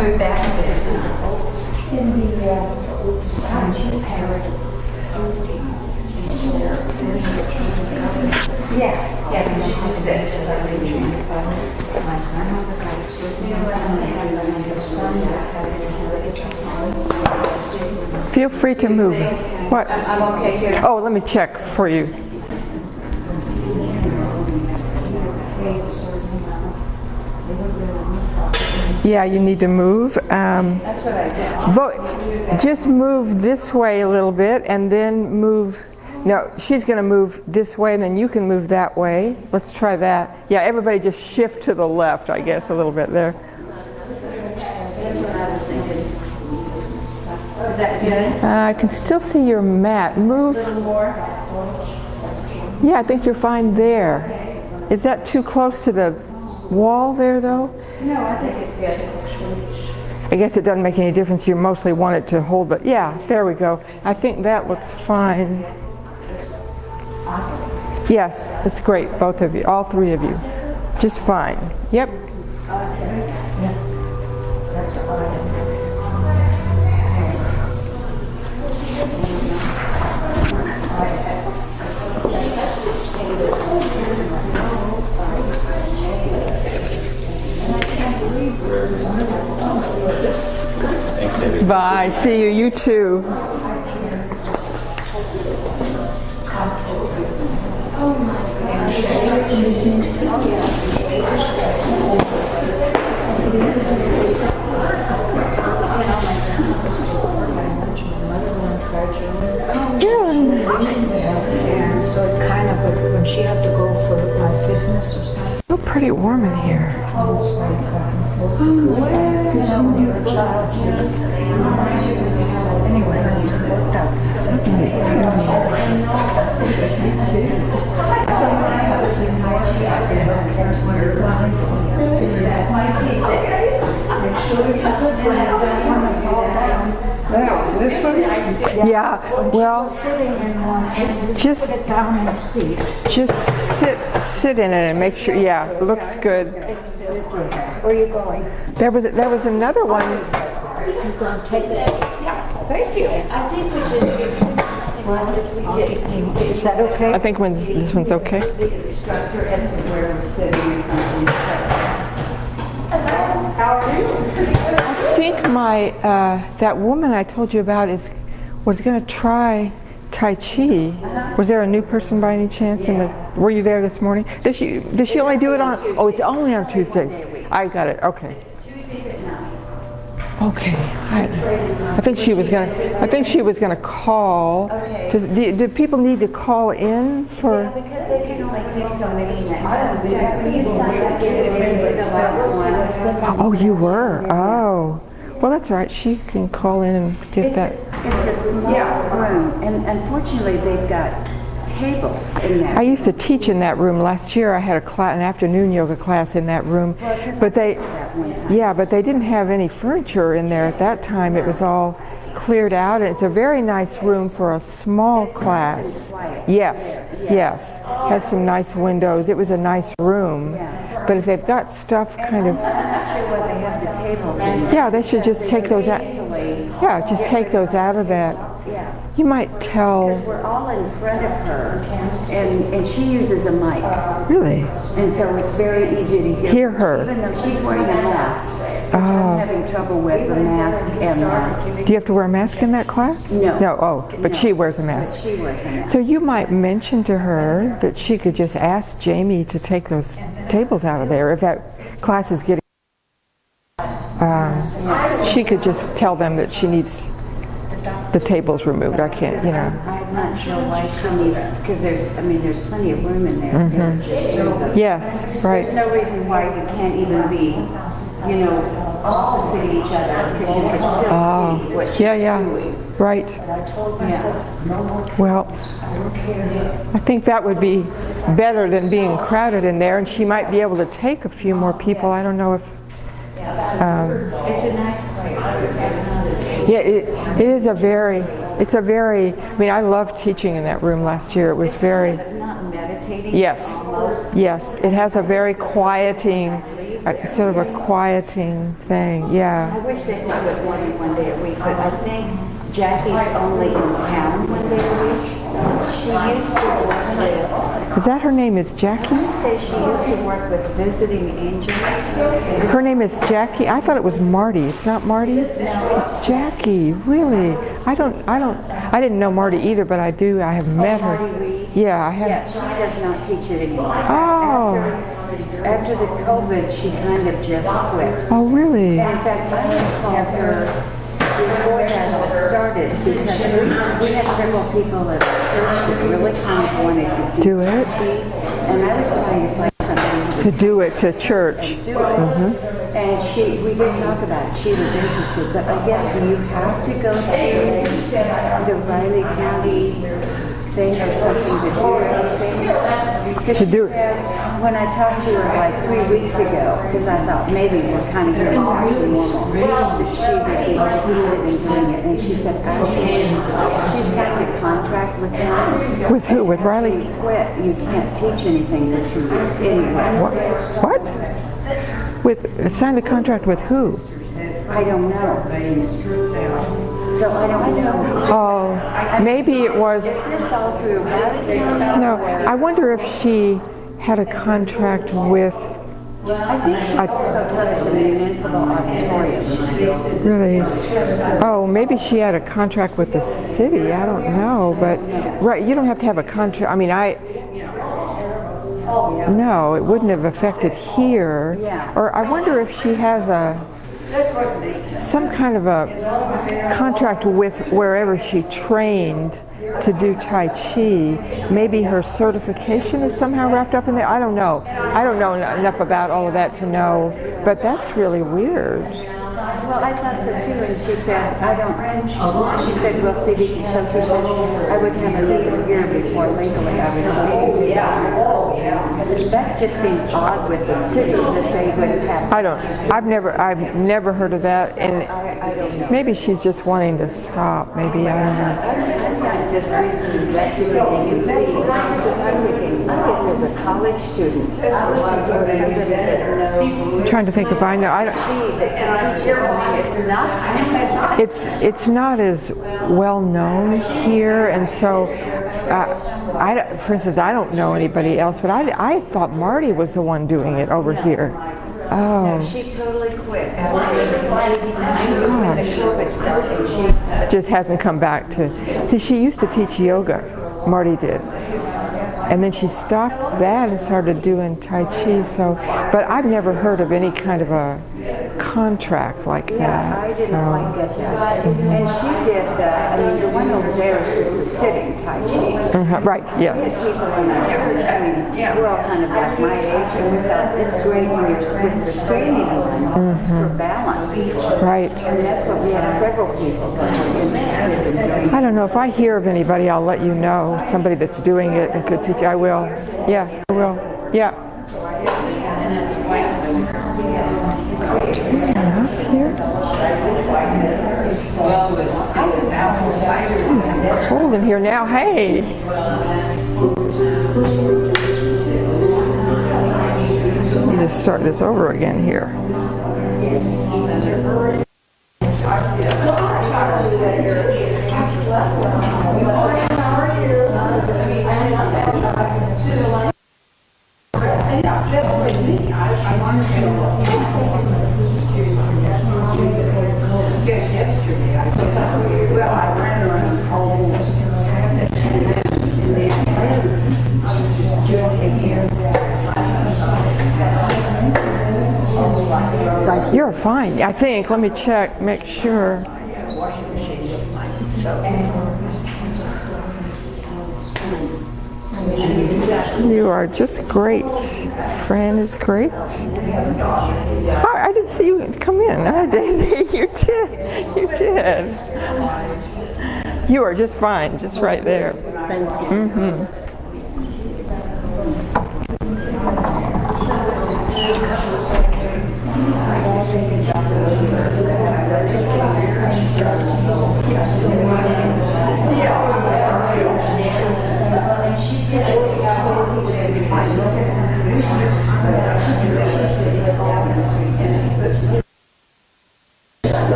Move back a bit. Yeah, because she just said, just like we dreamed about my grandmother got a surgery and had a son that had an inherited. Feel free to move. What? I'm okay here. Oh, let me check for you. Yeah, you need to move. That's what I did. But just move this way a little bit and then move. No, she's going to move this way and then you can move that way. Let's try that. Yeah, everybody just shift to the left, I guess, a little bit there. That's what I was thinking. Is that good? I can still see your mat. Move. A little more? Yeah, I think you're fine there. Is that too close to the wall there, though? No, I think it's good. I guess it doesn't make any difference. You mostly want it to hold the, yeah, there we go. I think that looks fine. Yes, that's great, both of you, all three of you. Just fine. Yep. That's all. Thanks, David. Bye. See you. You too. And so it kind of, when she had to go for like business or something, It's still pretty warm in here. it's like, you know, when you're a child, so anyway, it worked out. This one? Yeah. Well, Sitting in one, and just put it down in your seat. just sit in it and make sure. Yeah, it looks good. Where are you going? There was another one. You're going to take it? Thank you. I think we should. Well, is that okay? I think this one's okay. The instructor as to where we're sitting in front of How are you? I think my that woman I told you about was going to try Tai Chi. Was there a new person by any chance? Were you there this morning? Does she only do it on? Oh, it's only on Tuesdays. I got it. Okay. Okay. I think she was gonna call. Do people need to call in for? Because they can only take so many minutes. When you sign up, Oh, you were. Oh, Well, that's all right. She can call in and get that. It's a small room, and unfortunately, they've got tables in there. I used to teach in that room. Last year I had a class, an afternoon yoga class in that room. But they, yeah, but they didn't have any furniture in there at that time. It was all cleared out. And it's a very nice room for a small class. Yes, yes. Has some nice windows. It was a nice room. But if they've got stuff kind of, I'm not sure why they have the tables in there. yeah, they should just take those out. Yeah, just take those out of that. Yeah. You might tell. We're all in front of her, and she uses a mic. Really? And so it's very easy to Hear her. Even though she's wearing a mask, which I'm having trouble with the mask and Do you have to wear a mask in that class? No. No, oh, but she wears a mask. she wears a mask. So you might mention to her that she could just ask Jamie to take those tables out of there if that class is getting. She could just tell them that she needs the tables removed. I can't, you know. I'm not sure why she needs, because there's plenty of room in there. Yes, right. There's no reason why you can't even be, opposite each other, because you can still see what she's doing. Right. Yeah. Well, I think that would be better than being crowded in there, and she might be able to take a few more people. I don't know if. It's a nice place. Yeah, it is a very, it's a very, I mean, I loved teaching in that room last year. It was very, Not meditating. yes, yes, it has a very quieting, sort of a quieting thing, I yeah. wish they would put one day a week, but I think Jackie's only in town one day a week. She used to work with, Is that her name is Jackie? say she used to work with Visiting Angels. Her name is Jackie? I thought it was Marty. It's not Marty? It's Jackie, really? I didn't know Marty either, but I do, I have met her. Marty Reed? Yeah, I have. Yeah, she does not teach it anymore. Oh. After the COVID, she kind of just quit. Oh, really? And in fact, I called her before that all started because we had several people at the church that really kind of wanted to Do it? And I was trying to find something To do it to church. to do it. And we did talk about it. She was interested, but I guess do you have to go through the Riley County thing or something to do anything? To do it. When I talked to her like 3 weeks ago, because I thought maybe we're kind of getting back to normal, that she would be interested in doing it. And she said actually she'd signed a contract with them. With who? With If Riley? you quit, you can't teach anything for 2 years anyway. What? With signed a contract with who? I don't know. So I don't know. Oh, maybe it was. Is this all through Riley County? No, I wonder if she had a contract with. I think she also taught at the municipal auditorium. Really? Oh, maybe she had a contract with the city. I don't know, but right, you don't have to have a contract. I mean, no, it wouldn't have affected here. Yeah. Or I wonder if she has some kind of a contract with wherever she trained to do Tai Chi. Maybe her certification is somehow wrapped up in there. I don't know. I don't know enough about all of that to know, but that's really weird. Well, I thought so too, and she said, she said, we'll see, so she said, I would have another year before legally I was supposed to do that. That just seems odd with the city that they would have. I've never heard of that, and I don't know. maybe she's just wanting to stop, maybe, I don't know. I'm just recently investigating and seeing, because I'm thinking, I guess as a college student, or somebody that knows. Trying to think if I know. It's not as well known here, and so for instance, I don't know anybody else, but I thought Marty was the one doing it over here. Oh, She totally quit. gosh. Just hasn't come back to. See, she used to teach yoga. Marty did. And then she stopped that and started doing Tai Chi. So, but I've never heard of any kind of a contract like Yeah, that. I didn't quite get that. And she did, I mean, the one over there is just the sitting Tai Chi. Right, yes. People in the church, I mean, we're all kind of like my age, and we thought it's great when you're with the training for balance. Right. And that's what we had several people that were interested in doing. I don't know, if I hear of anybody, I'll let you know. Somebody that's doing it and could teach you. I will. Yeah, I will. Yeah. It's cold in here now. Hey. Let me just start this over again here. You're fine, I think. Let me check, make sure. You are just great. Fran is great. Oh, I didn't see you come in. Daisy, you did. You did. You are just fine, just right there. Thank you.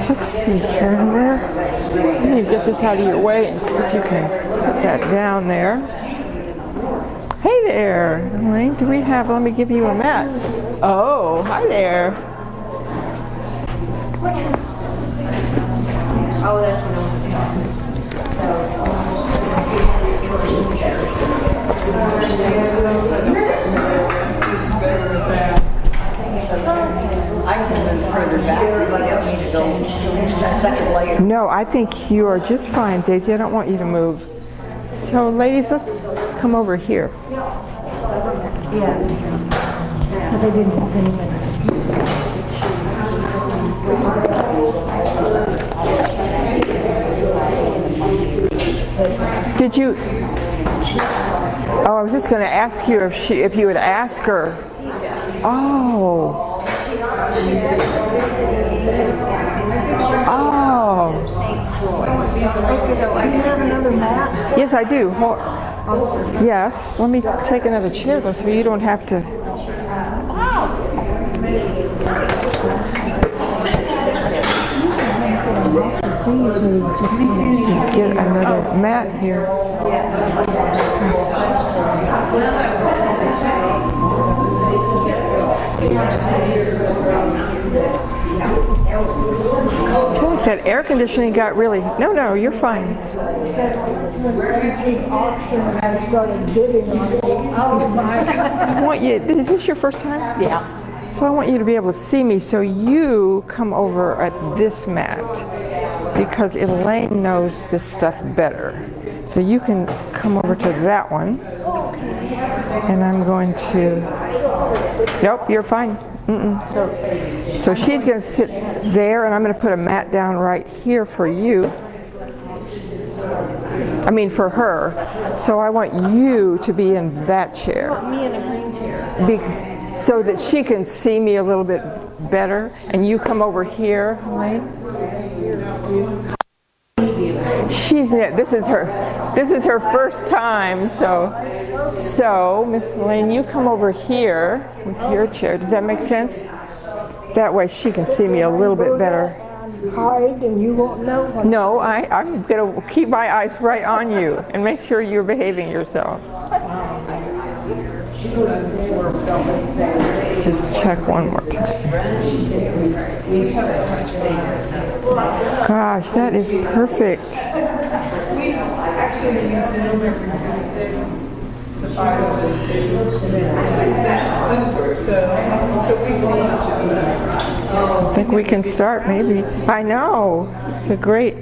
Let's see, Karen, let me get this out of your way and see if you can put that down there. Hey there, Elaine, do we have, let me give you a mat. Oh, hi there. Oh, that's further back. Everybody else needs to go a second later. No, I think you are just fine, Daisy. I don't want you to move. So, ladies, let's come over here. Did you? Oh, I was just going to ask you if you would ask her. Oh. Oh. So I have another mat. Yes, I do. Yes. Let me take another chair though, so you don't have to. Get another mat here. I feel like that air conditioning got really. No, you're fine. I want you. Is this your first time? Yeah. So I want you to be able to see me. So you come over at this mat because Elaine knows this stuff better. So you can come over to that one. And I'm going to. Nope, you're fine. So she's going to sit there, and I'm going to put a mat down right here for you. I mean, for her. So I want you to be in that chair. Me in a green chair. So that she can see me a little bit better. And you come over here, Elaine. This is her first time, so Miss Elaine, you come over here with your chair. Does that make sense? That way she can see me a little bit better. Hide and you won't know when. No, I'm going to keep my eyes right on you and make sure you're behaving yourself. Just check one more time. Gosh, that is perfect. I think we can start, maybe. I know. It's a great.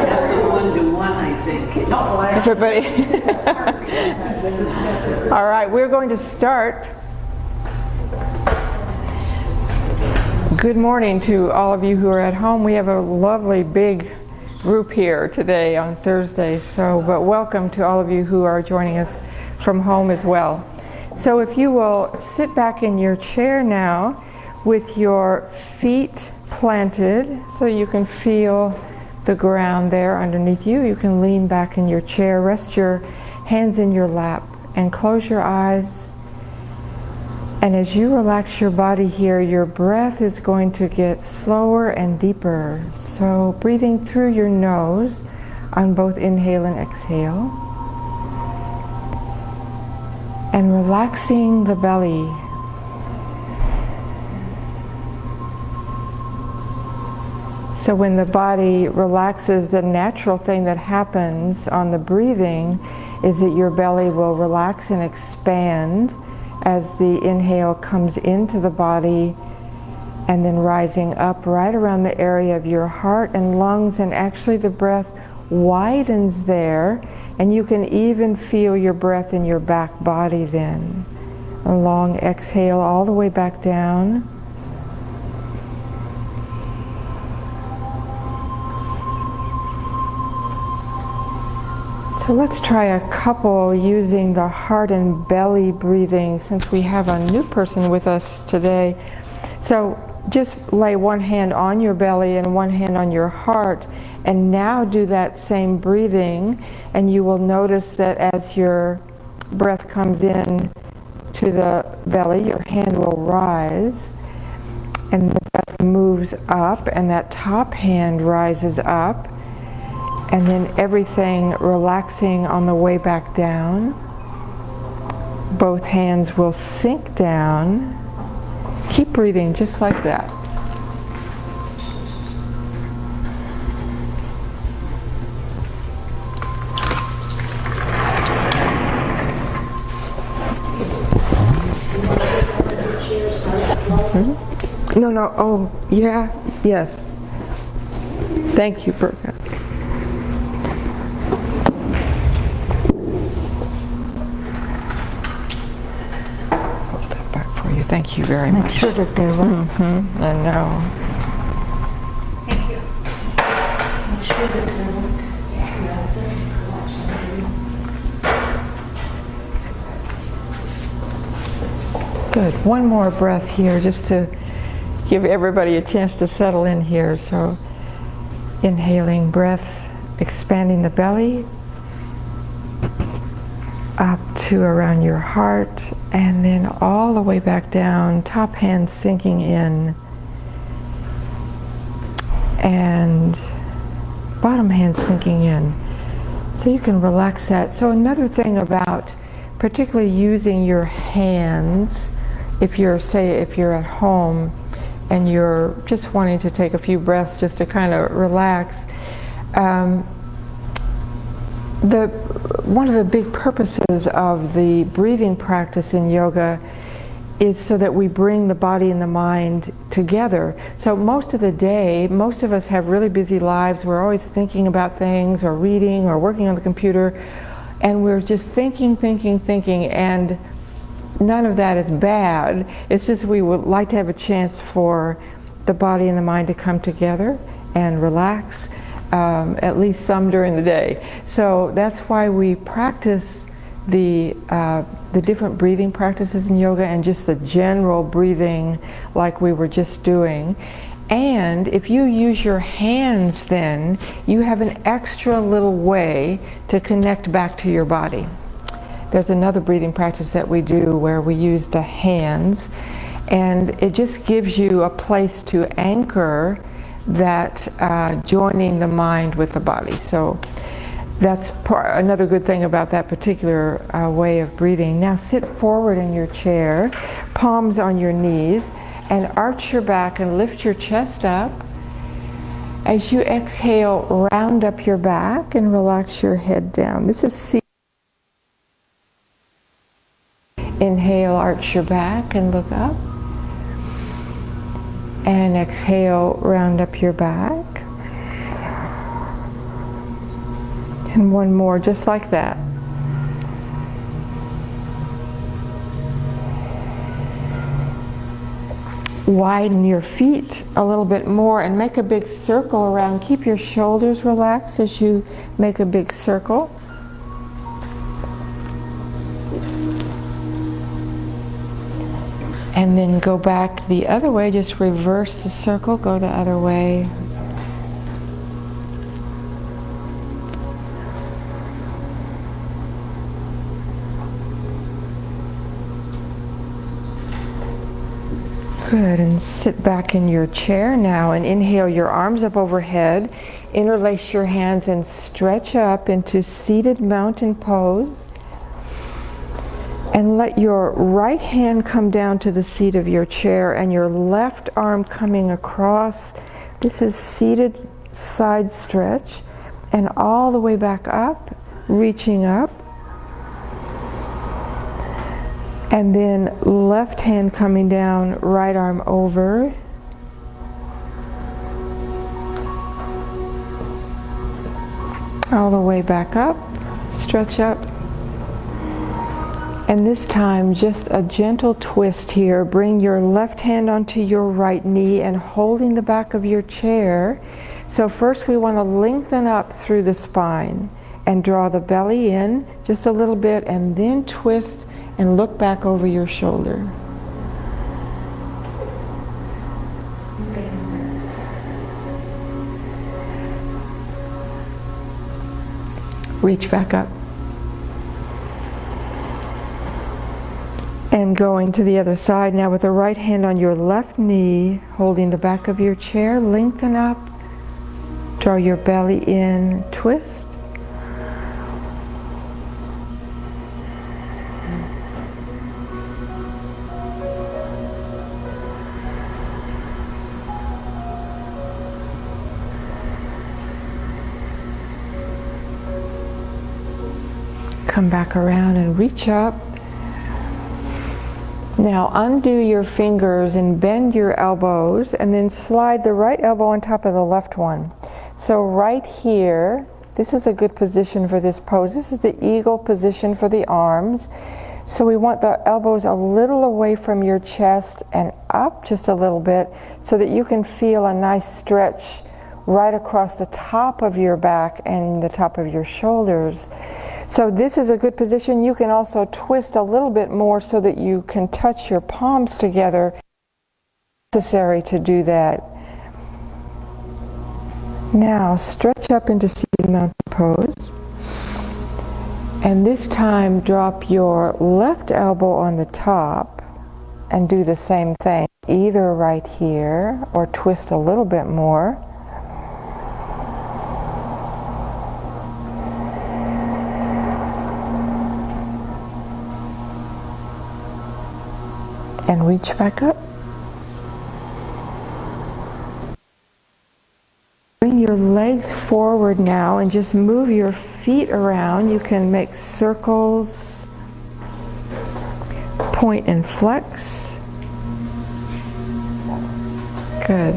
That's a 1-to-1, I think. Everybody. All right, we're going to start. Good morning to all of you who are at home. We have a lovely big group here today on Thursday, but welcome to all of you who are joining us from home as well. So if you will sit back in your chair now with your feet planted so you can feel the ground there underneath you. You can lean back in your chair, rest your hands in your lap, and close your eyes. And as you relax your body here, your breath is going to get slower and deeper. So breathing through your nose on both inhale and exhale. And relaxing the belly. So when the body relaxes, the natural thing that happens on the breathing is that your belly will relax and expand as the inhale comes into the body and then rising up right around the area of your heart and lungs, and actually the breath widens there, and you can even feel your breath in your back body then. A long exhale all the way back down. So let's try a couple using the heart and belly breathing, since we have a new person with us today. So just lay one hand on your belly and one hand on your heart, and now do that same breathing, and you will notice that as your breath comes in to the belly, your hand will rise, and the breath moves up, and that top hand rises up. And then everything relaxing on the way back down. Both hands will sink down. Keep breathing just like that. No, oh, yeah, yes. Thank you, Berka. Thank you very much. Make sure that they're right. I know. Thank you. Make sure that they're right. Good. One more breath here just to give everybody a chance to settle in here. So inhaling breath, expanding the belly up to around your heart, and then all the way back down, top hand sinking in, and bottom hand sinking in. So you can relax that. So another thing about particularly using your hands, if you're at home and you're just wanting to take a few breaths just to kind of relax, one of the big purposes of the breathing practice in yoga is so that we bring the body and the mind together. So most of the day, most of us have really busy lives. We're always thinking about things or reading or working on the computer, and we're just thinking, and none of that is bad. It's just we would like to have a chance for the body and the mind to come together and relax. At least some during the day. So that's why we practice the different breathing practices in yoga, and just the general breathing like we were just doing. And if you use your hands then, you have an extra little way to connect back to your body. There's another breathing practice that we do where we use the hands, and it just gives you a place to anchor that joining the mind with the body. So that's another good thing about that particular way of breathing. Now sit forward in your chair, palms on your knees, and arch your back and lift your chest up. As you exhale, round up your back and relax your head down. This is C. Inhale, arch your back and look up. And exhale, round up your back. And one more, just like that. Widen your feet a little bit more and make a big circle around. Keep your shoulders relaxed as you make a big circle. And then go back the other way, just reverse the circle, go the other way. Good, and sit back in your chair now and inhale your arms up overhead. Interlace your hands and stretch up into seated mountain pose. And let your right hand come down to the seat of your chair and your left arm coming across. This is seated side stretch, and all the way back up, reaching up. And then left hand coming down, right arm over. All the way back up, stretch up. And this time, just a gentle twist here. Bring your left hand onto your right knee and holding the back of your chair. So first we want to lengthen up through the spine and draw the belly in just a little bit, and then twist and look back over your shoulder. Reach back up. And going to the other side now with the right hand on your left knee, holding the back of your chair, lengthen up, draw your belly in, twist. Come back around and reach up. Now undo your fingers and bend your elbows, and then slide the right elbow on top of the left one. So right here, this is a good position for this pose. This is the eagle position for the arms. So we want the elbows a little away from your chest and up just a little bit so that you can feel a nice stretch right across the top of your back and the top of your shoulders. So this is a good position. You can also twist a little bit more so that you can touch your palms together. Necessary to do that. Now stretch up into seated mountain pose. And this time drop your left elbow on the top and do the same thing, either right here or twist a little bit more. And reach back up. Bring your legs forward now and just move your feet around. You can make circles, point and flex. Good.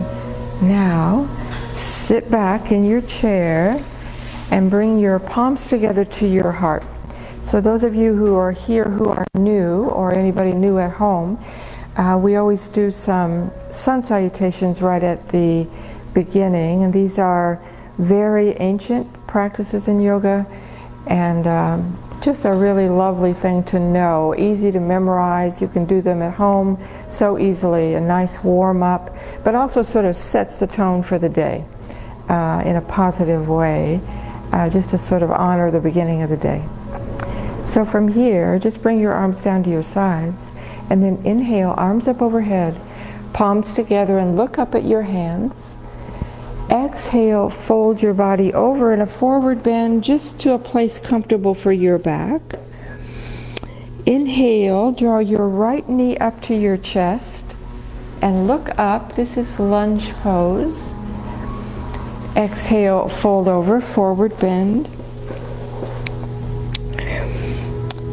Now sit back in your chair and bring your palms together to your heart. So those of you who are here who are new, or anybody new at home, we always do some sun salutations right at the beginning, and these are very ancient practices in yoga, and Just a really lovely thing to know, easy to memorize. You can do them at home so easily, a nice warm up, but also sort of sets the tone for the day in a positive way, just to sort of honor the beginning of the day. So from here, just bring your arms down to your sides, and then inhale, arms up overhead, palms together, and look up at your hands. Exhale, fold your body over in a forward bend just to a place comfortable for your back. Inhale, draw your right knee up to your chest and look up. This is lunge pose. Exhale, fold over, forward bend.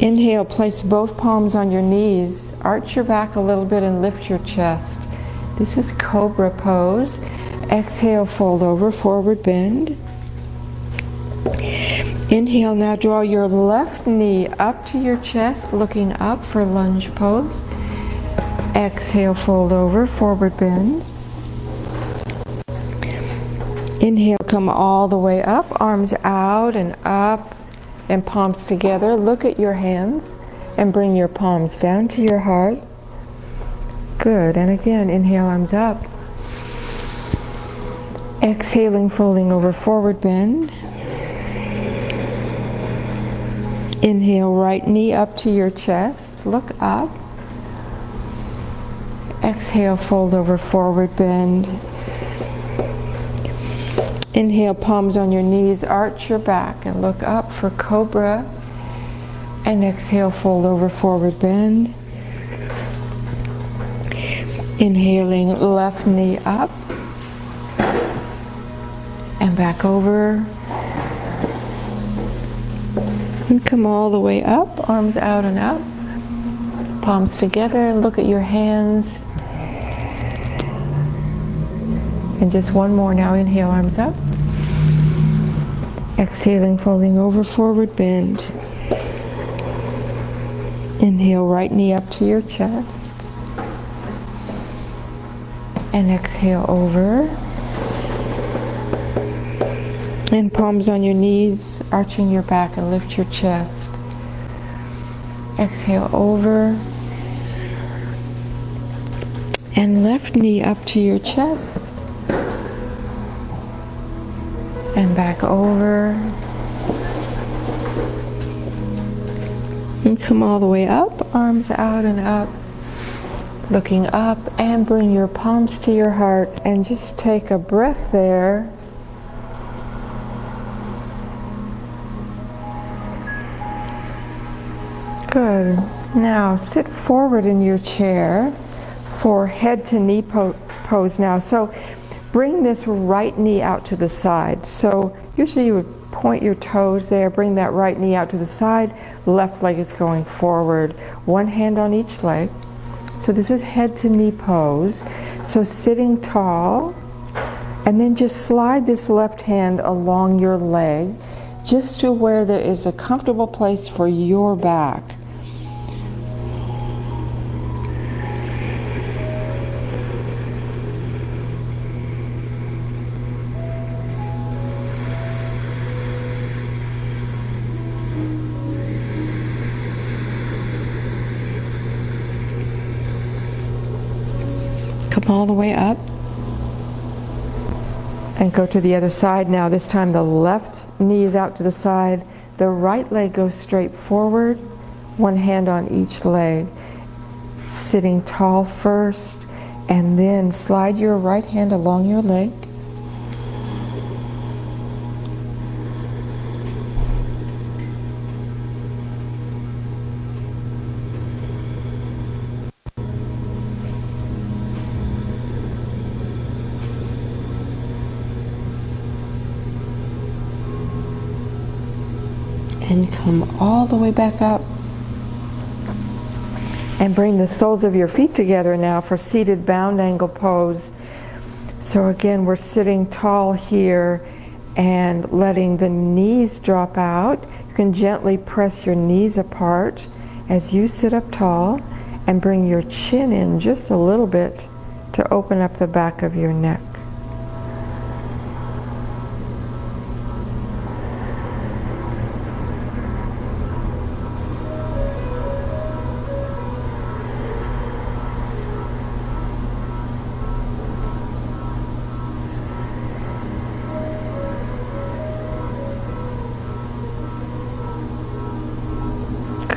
Inhale, place both palms on your knees. Arch your back a little bit and lift your chest. This is cobra pose. Exhale, fold over, forward bend. Inhale, now draw your left knee up to your chest, looking up for lunge pose. Exhale, fold over, forward bend. Inhale, come all the way up, arms out and up and palms together. Look at your hands and bring your palms down to your heart. Good, and again, inhale, arms up. Exhaling, folding over, forward bend. Inhale, right knee up to your chest, look up. Exhale, fold over, forward bend. Inhale, palms on your knees, arch your back and look up for cobra. And exhale, fold over, forward bend. Inhaling, left knee up. And back over. And come all the way up, arms out and up. Palms together, look at your hands. And just one more now, inhale, arms up. Exhaling, folding over, forward bend. Inhale, right knee up to your chest. And exhale over. And palms on your knees, arching your back and lift your chest. Exhale over. And left knee up to your chest. And back over. And come all the way up, arms out and up. Looking up, and bring your palms to your heart and just take a breath there. Good. Now sit forward in your chair for head to knee pose now. So bring this right knee out to the side. So usually you would point your toes there, bring that right knee out to the side, left leg is going forward, one hand on each leg. So this is head to knee pose. So sitting tall, and then just slide this left hand along your leg just to where there is a comfortable place for your back. Come all the way up and go to the other side now. This time the left knee is out to the side, the right leg goes straight forward, one hand on each leg. Sitting tall first, and then slide your right hand along your leg. And come all the way back up. And bring the soles of your feet together now for seated bound angle pose. So again, we're sitting tall here and letting the knees drop out. You can gently press your knees apart as you sit up tall and bring your chin in just a little bit to open up the back of your neck.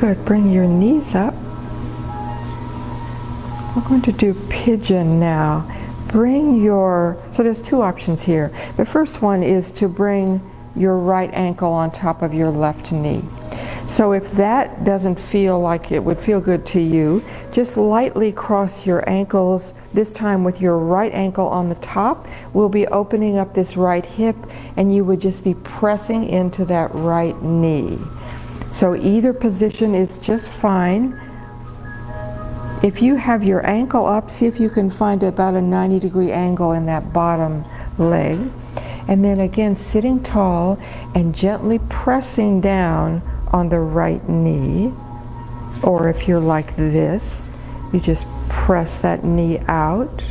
Good. Bring your knees up. We're going to do pigeon now. So there's two options here. The first one is to bring your right ankle on top of your left knee. So if that doesn't feel like it would feel good to you, just lightly cross your ankles, this time with your right ankle on the top. We'll be opening up this right hip, and you would just be pressing into that right knee. So either position is just fine. If you have your ankle up, see if you can find about a 90-degree angle in that bottom leg. And then again, sitting tall and gently pressing down on the right knee. Or if you're like this, you just press that knee out.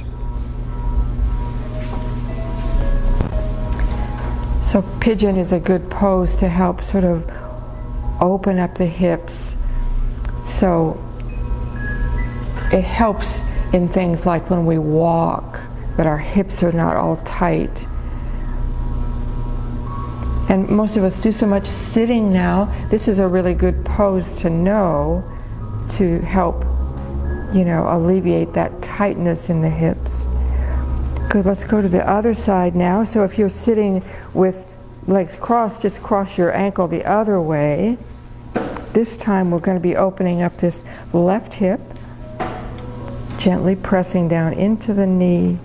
So pigeon is a good pose to help sort of open up the hips. So it helps in things like when we walk, that our hips are not all tight. And most of us do so much sitting now. This is a really good pose to know to help, alleviate that tightness in the hips. Good, let's go to the other side now. So if you're sitting with legs crossed, just cross your ankle the other way. This time we're going to be opening up this left hip, gently pressing down into the knee.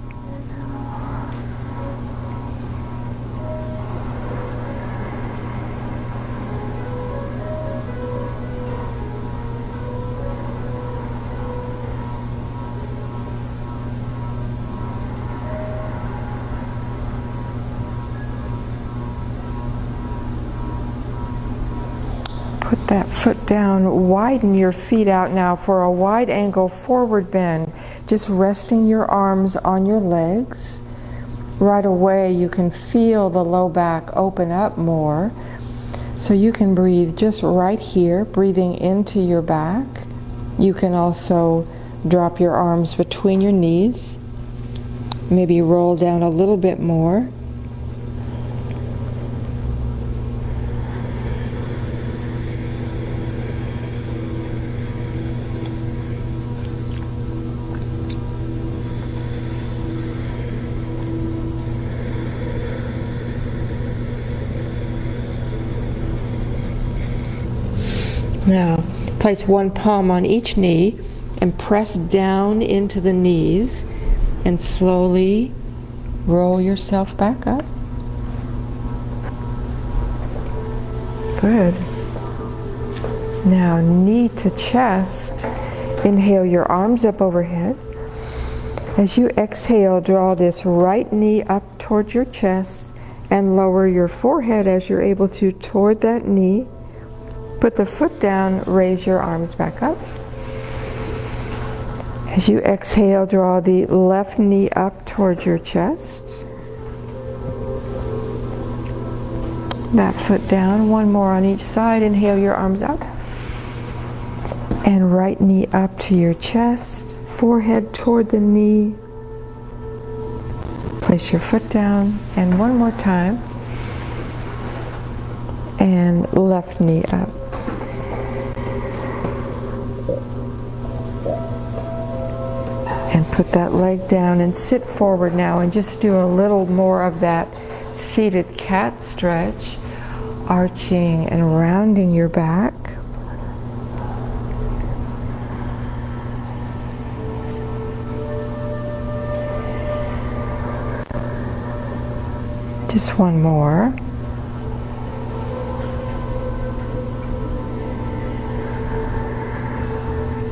Put that foot down, widen your feet out now for a wide angle forward bend, just resting your arms on your legs. Right away you can feel the low back open up more. So you can breathe just right here, breathing into your back. You can also drop your arms between your knees, maybe roll down a little bit more. Now, place one palm on each knee and press down into the knees and slowly roll yourself back up. Good. Now, knee to chest. Inhale your arms up overhead. As you exhale, draw this right knee up towards your chest and lower your forehead as you're able to toward that knee. Put the foot down, raise your arms back up. As you exhale, draw the left knee up towards your chest. That foot down, one more on each side. Inhale your arms up. And right knee up to your chest, forehead toward the knee. Place your foot down, and one more time. And left knee up. And put that leg down and sit forward now and just do a little more of that seated cat stretch, arching and rounding your back. Just one more.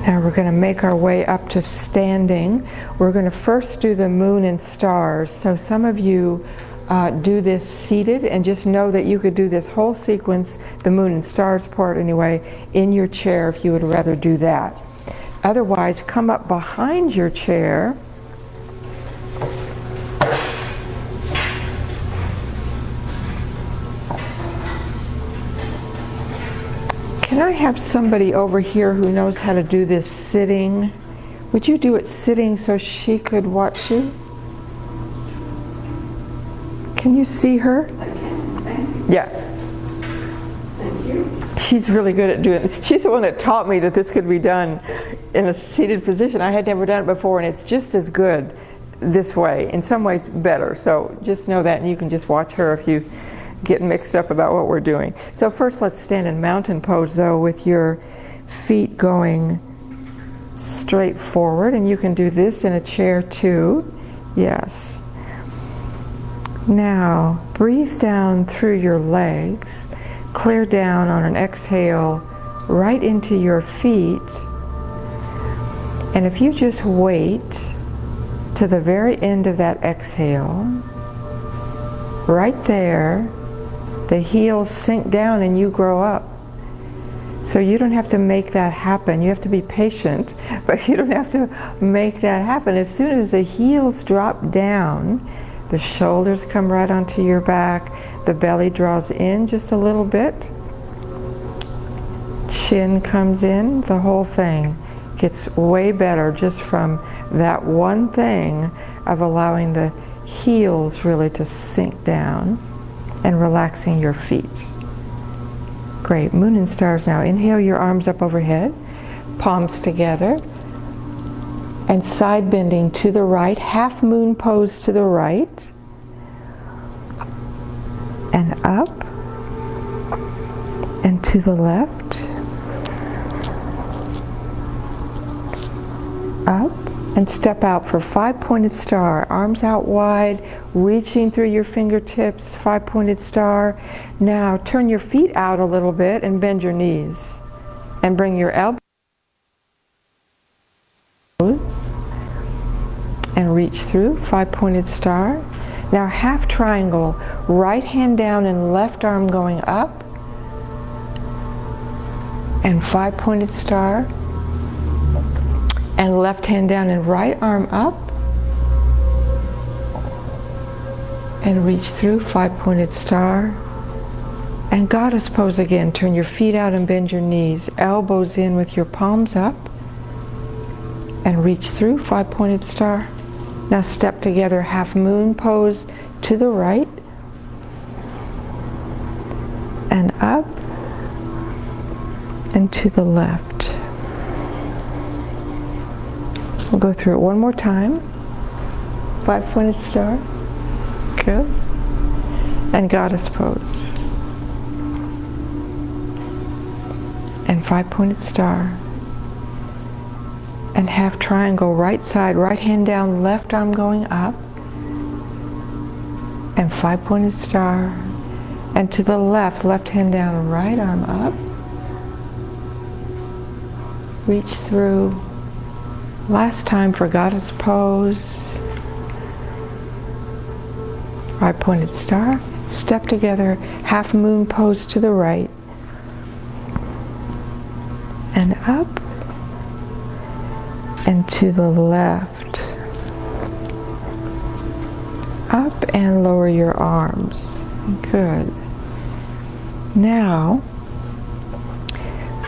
Now we're going to make our way up to standing. We're going to first do the moon and stars. So some of you do this seated, and just know that you could do this whole sequence, the moon and stars part anyway, in your chair if you would rather do that. Otherwise, come up behind your chair. Can I have somebody over here who knows how to do this sitting? Would you do it sitting so she could watch you? Can you see her? I can, thank you. Yeah. Thank She's really good at doing it. She's the one that taught me that this could be done in a seated position. I had never done it before, and it's just as good this way, in some ways better. So just know that, and you can just watch her if you get mixed up about what we're doing. So first let's stand in mountain pose though, with your feet going straight forward, and you can do this in a chair too. Yes. Now breathe down through your legs, clear down on an exhale right into your feet, and if you just wait to the very end of that exhale, right there, the heels sink down and you grow up. So you don't have to make that happen. You have to be patient, but you don't have to make that happen. As soon as the heels drop down, the shoulders come right onto your back, the belly draws in just a little bit, chin comes in, the whole thing gets way better just from that one thing of allowing the heels really to sink down and relaxing your feet. Great. Moon and stars now. Inhale your arms up overhead, palms together, and side bending to the right, half moon pose to the right, and up, and to the left, up, and step out for 5-pointed star. Arms out wide, reaching through your fingertips, 5-pointed star. Now turn your feet out a little bit and bend your knees. And bring your elbows and reach through, 5-pointed star. Now half triangle, right hand down and left arm going up. And 5-pointed star. And left hand down and right arm up. And reach through, 5-pointed star. And goddess pose again. Turn your feet out and bend your knees. Elbows in with your palms up. And reach through, 5-pointed star. Now step together, half moon pose to the right. And up. And to the left. We'll go through it one more time. 5-pointed star. Good. And goddess pose. And 5-pointed star. And half triangle, right side, right hand down, left arm going up. And 5-pointed star. And to the left, left hand down, right arm up. Reach through. Last time for goddess pose. 5-pointed star. Step together, half moon pose to the right. And up. And to the left. Up and lower your arms. Good. Now,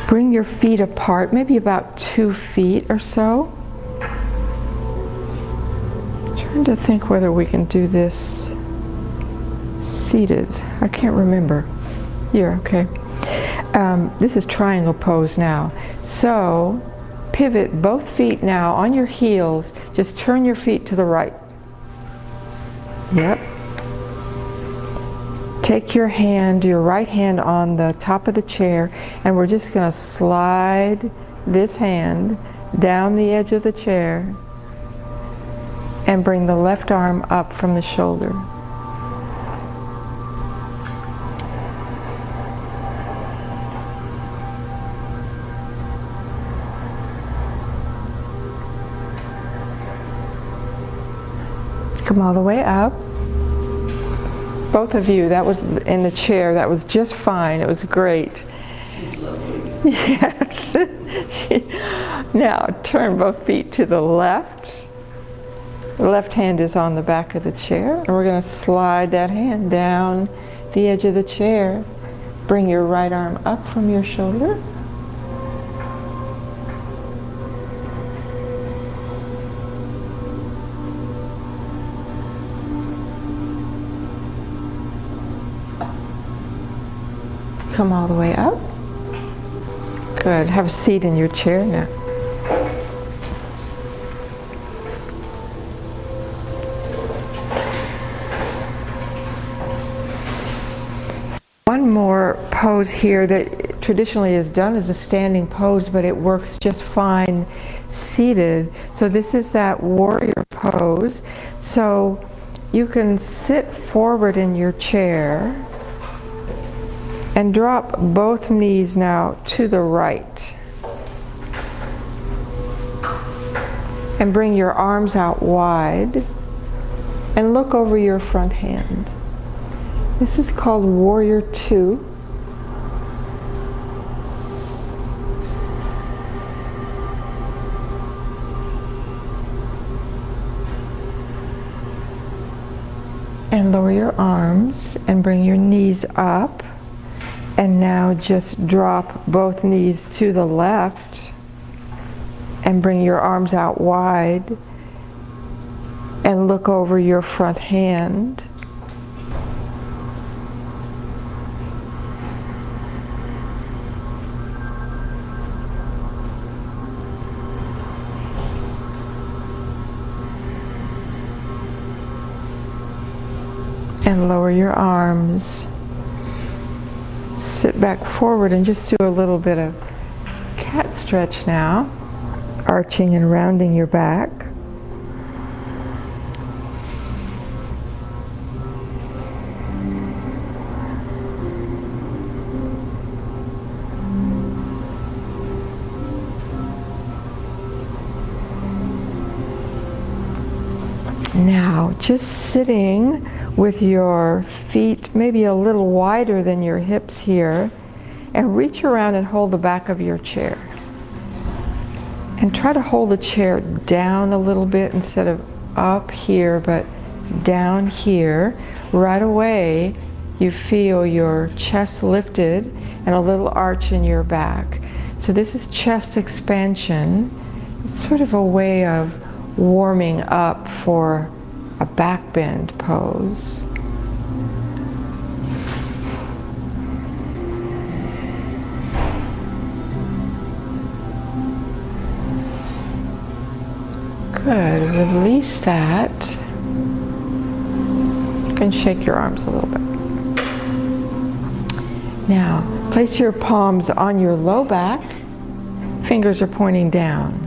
bring your feet apart, maybe about 2 feet or so. Trying to think whether we can do this seated. I can't remember. Yeah, okay. This is triangle pose now. So pivot both feet now on your heels. Just turn your feet to the right. Yep. Take your hand, your right hand on the top of the chair, and we're just going to slide this hand down the edge of the chair and bring the left arm up from the shoulder. Come all the way up. Both of you, that was in the chair, that was just fine. It was great. She's lovely. Yes. Now turn both feet to the left. The left hand is on the back of the chair, and we're going to slide that hand down the edge of the chair. Bring your right arm up from your shoulder. Come all the way up. Good. Have a seat in your chair now. One more pose here that traditionally is done as a standing pose, but it works just fine seated. So this is that warrior pose. So you can sit forward in your chair and drop both knees now to the right. And bring your arms out wide and look over your front hand. This is called Warrior Two. And lower your arms and bring your knees up. And now just drop both knees to the left and bring your arms out wide and look over your front hand. And lower your arms. Sit back forward and just do a little bit of cat stretch now. Arching and rounding your back. Now, just sitting with your feet maybe a little wider than your hips here, and reach around and hold the back of your chair. And try to hold the chair down a little bit instead of up here, but down here. Right away, you feel your chest lifted and a little arch in your back. So this is chest expansion. It's sort of a way of warming up for a back bend pose. Good. Release that. You can shake your arms a little bit. Now, place your palms on your low back. Fingers are pointing down.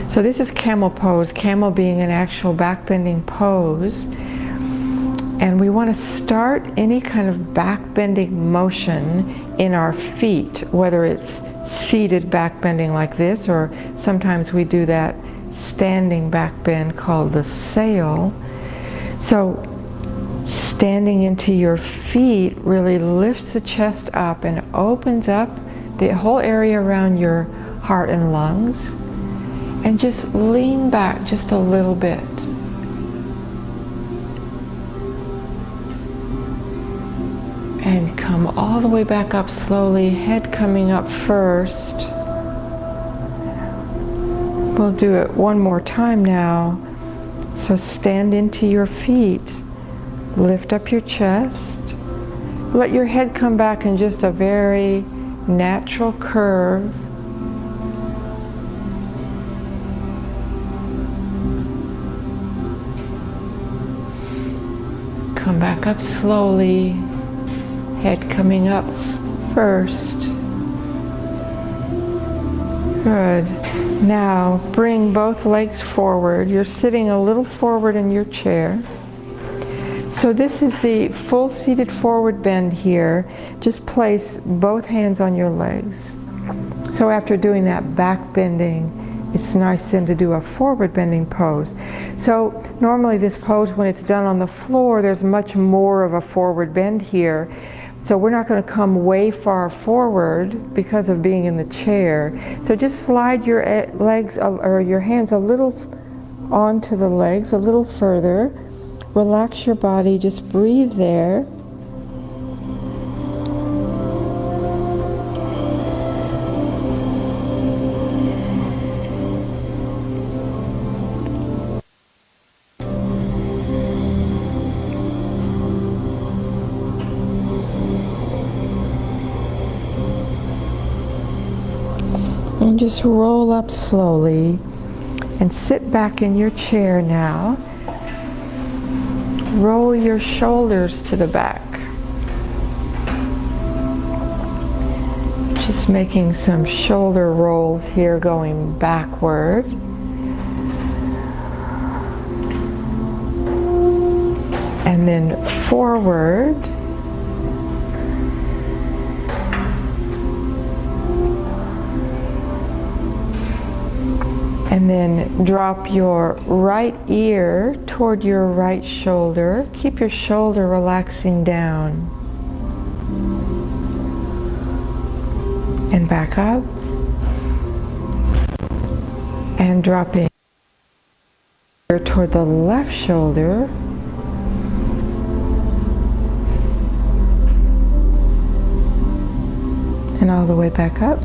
So this is camel pose, camel being an actual back bending pose. And we want to start any kind of back bending motion in our feet, whether it's seated back bending like this, or sometimes we do that standing back bend called the sail. So standing into your feet really lifts the chest up and opens up the whole area around your heart and lungs. And just lean back just a little bit. And come all the way back up slowly, head coming up first. We'll do it one more time now. So stand into your feet. Lift up your chest. Let your head come back in just a very natural curve. Come back up slowly, head coming up first. Good. Now bring both legs forward. You're sitting a little forward in your chair. So this is the full seated forward bend here. Just place both hands on your legs. So after doing that back bending, it's nice then to do a forward bending pose. So normally this pose, when it's done on the floor, there's much more of a forward bend here. So we're not going to come way far forward because of being in the chair. So just slide your legs or your hands a little onto the legs, a little further. Relax your body, just breathe there. And just roll up slowly and sit back in your chair now. Roll your shoulders to the back. Just making some shoulder rolls here, going backward. And then forward. And then drop your right ear toward your right shoulder. Keep your shoulder relaxing down. And back up. And dropping toward the left shoulder. And all the way back up.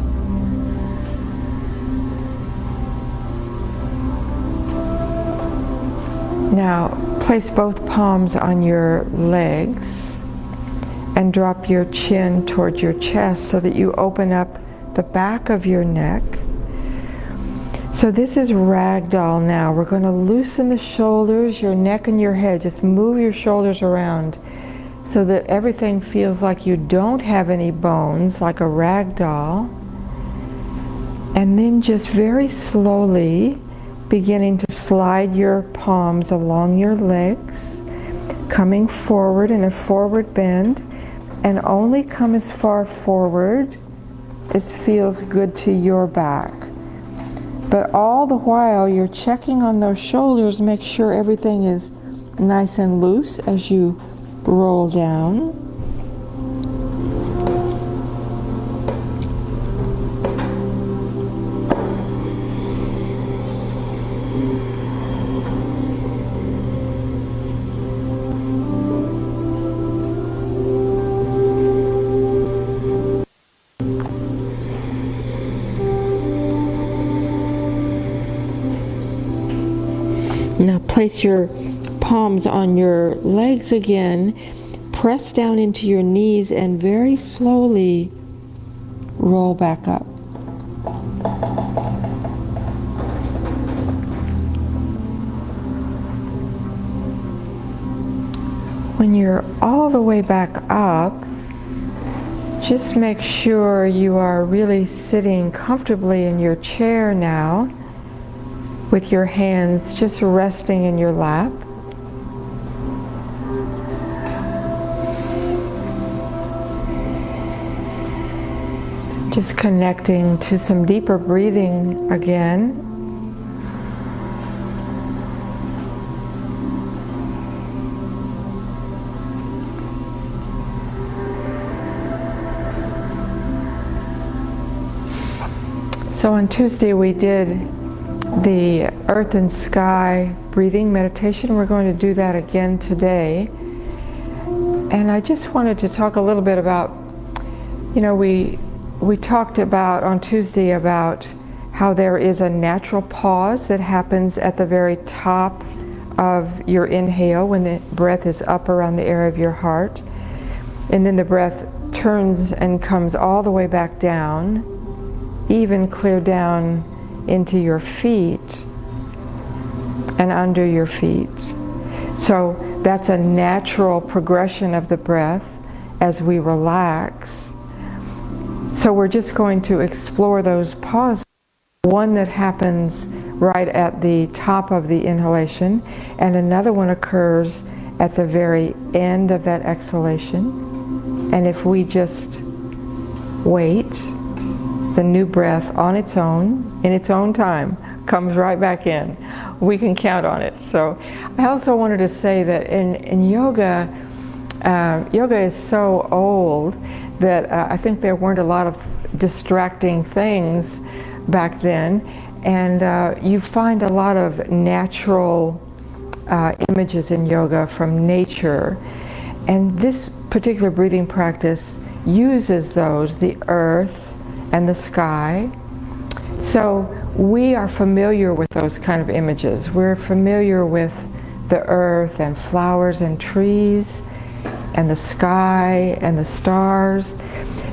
Now, place both palms on your legs and drop your chin towards your chest so that you open up the back of your neck. So this is ragdoll now. We're going to loosen the shoulders, your neck and your head. Just move your shoulders around so that everything feels like you don't have any bones, like a ragdoll. And then just very slowly beginning to slide your palms along your legs, coming forward in a forward bend, and only come as far forward as feels good to your back. But all the while you're checking on those shoulders, make sure everything is nice and loose as you roll down. Now place your palms on your legs again, press down into your knees and very slowly roll back up. When you're all the way back up, just make sure you are really sitting comfortably in your chair now, with your hands just resting in your lap. Just connecting to some deeper breathing again. So on Tuesday we did the earth and sky breathing meditation. We're going to do that again today. And I just wanted to talk a little bit about, we talked about on Tuesday about how there is a natural pause that happens at the very top of your inhale when the breath is up around the area of your heart. And then the breath turns and comes all the way back down, even clear down into your feet and under your feet. So that's a natural progression of the breath as we relax. So we're just going to explore those pauses. One that happens right at the top of the inhalation, and another one occurs at the very end of that exhalation. And if we just wait, the new breath on its own, in its own time, comes right back in. We can count on it. So I also wanted to say that in yoga, yoga is so old that I think there weren't a lot of distracting things back then. And you find a lot of natural images in yoga from nature. And this particular breathing practice uses those, the earth and the sky. So we are familiar with those kind of images. We're familiar with the earth and flowers and trees and the sky and the stars.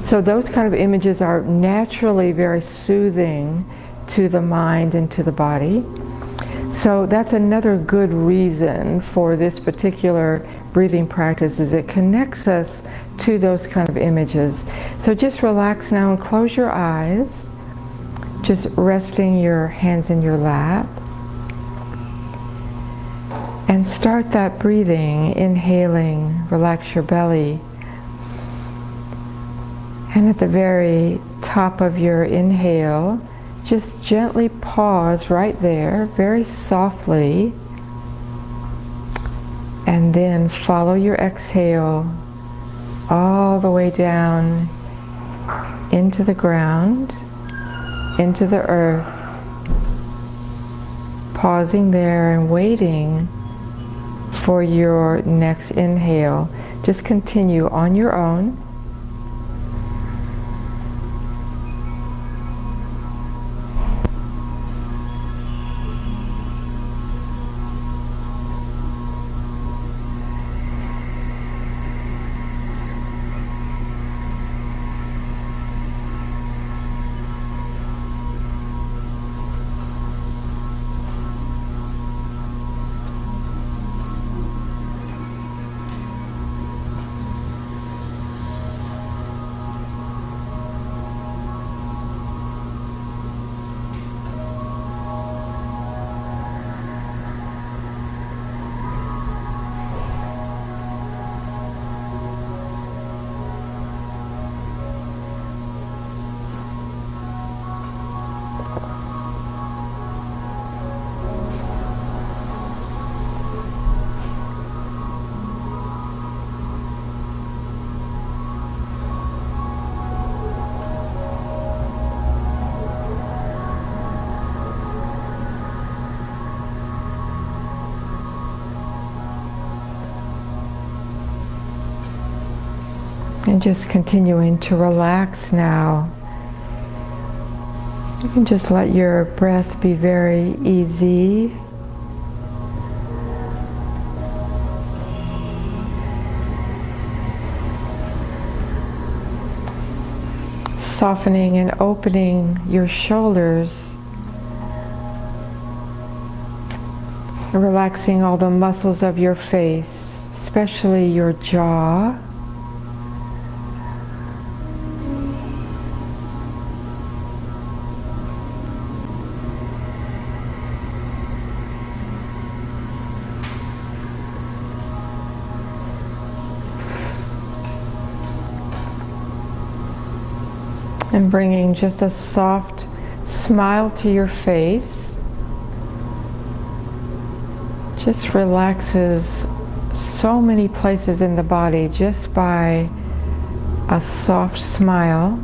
So those kind of images are naturally very soothing to the mind and to the body. So that's another good reason for this particular breathing practice, is it connects us to those kind of images. So just relax now and close your eyes, just resting your hands in your lap. And start that breathing, inhaling, relax your belly. And at the very top of your inhale, just gently pause right there, very softly. And then follow your exhale all the way down into the ground, into the earth. Pausing there and waiting for your next inhale. Just continue on your own. And just continuing to relax now. You can just let your breath be very easy. Softening and opening your shoulders. Relaxing all the muscles of your face, especially your jaw. And bringing just a soft smile to your face. Just relaxes so many places in the body just by a soft smile.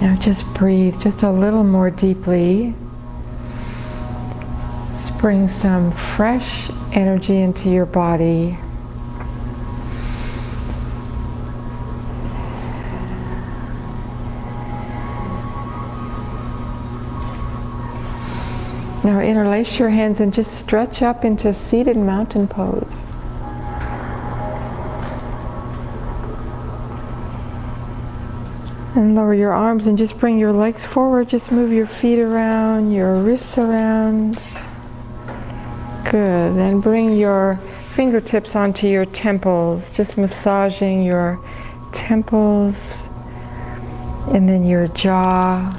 Now just breathe just a little more deeply. Just bring some fresh energy into your body. Now interlace your hands and just stretch up into seated mountain pose. And lower your arms and just bring your legs forward. Just move your feet around, your wrists around. Good. And bring your fingertips onto your temples, just massaging your temples and then your jaw.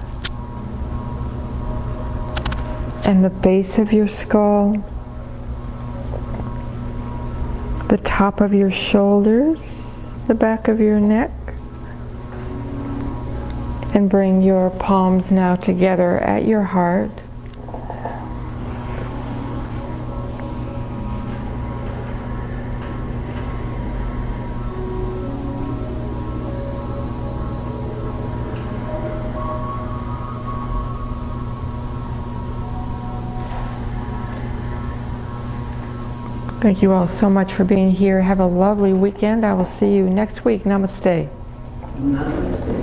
and the base of your skull, the top of your shoulders, the back of your neck, and bring your palms now together at your heart. Thank you all so much for being here. Have a lovely weekend. I will see you next week. Namaste. Namaste.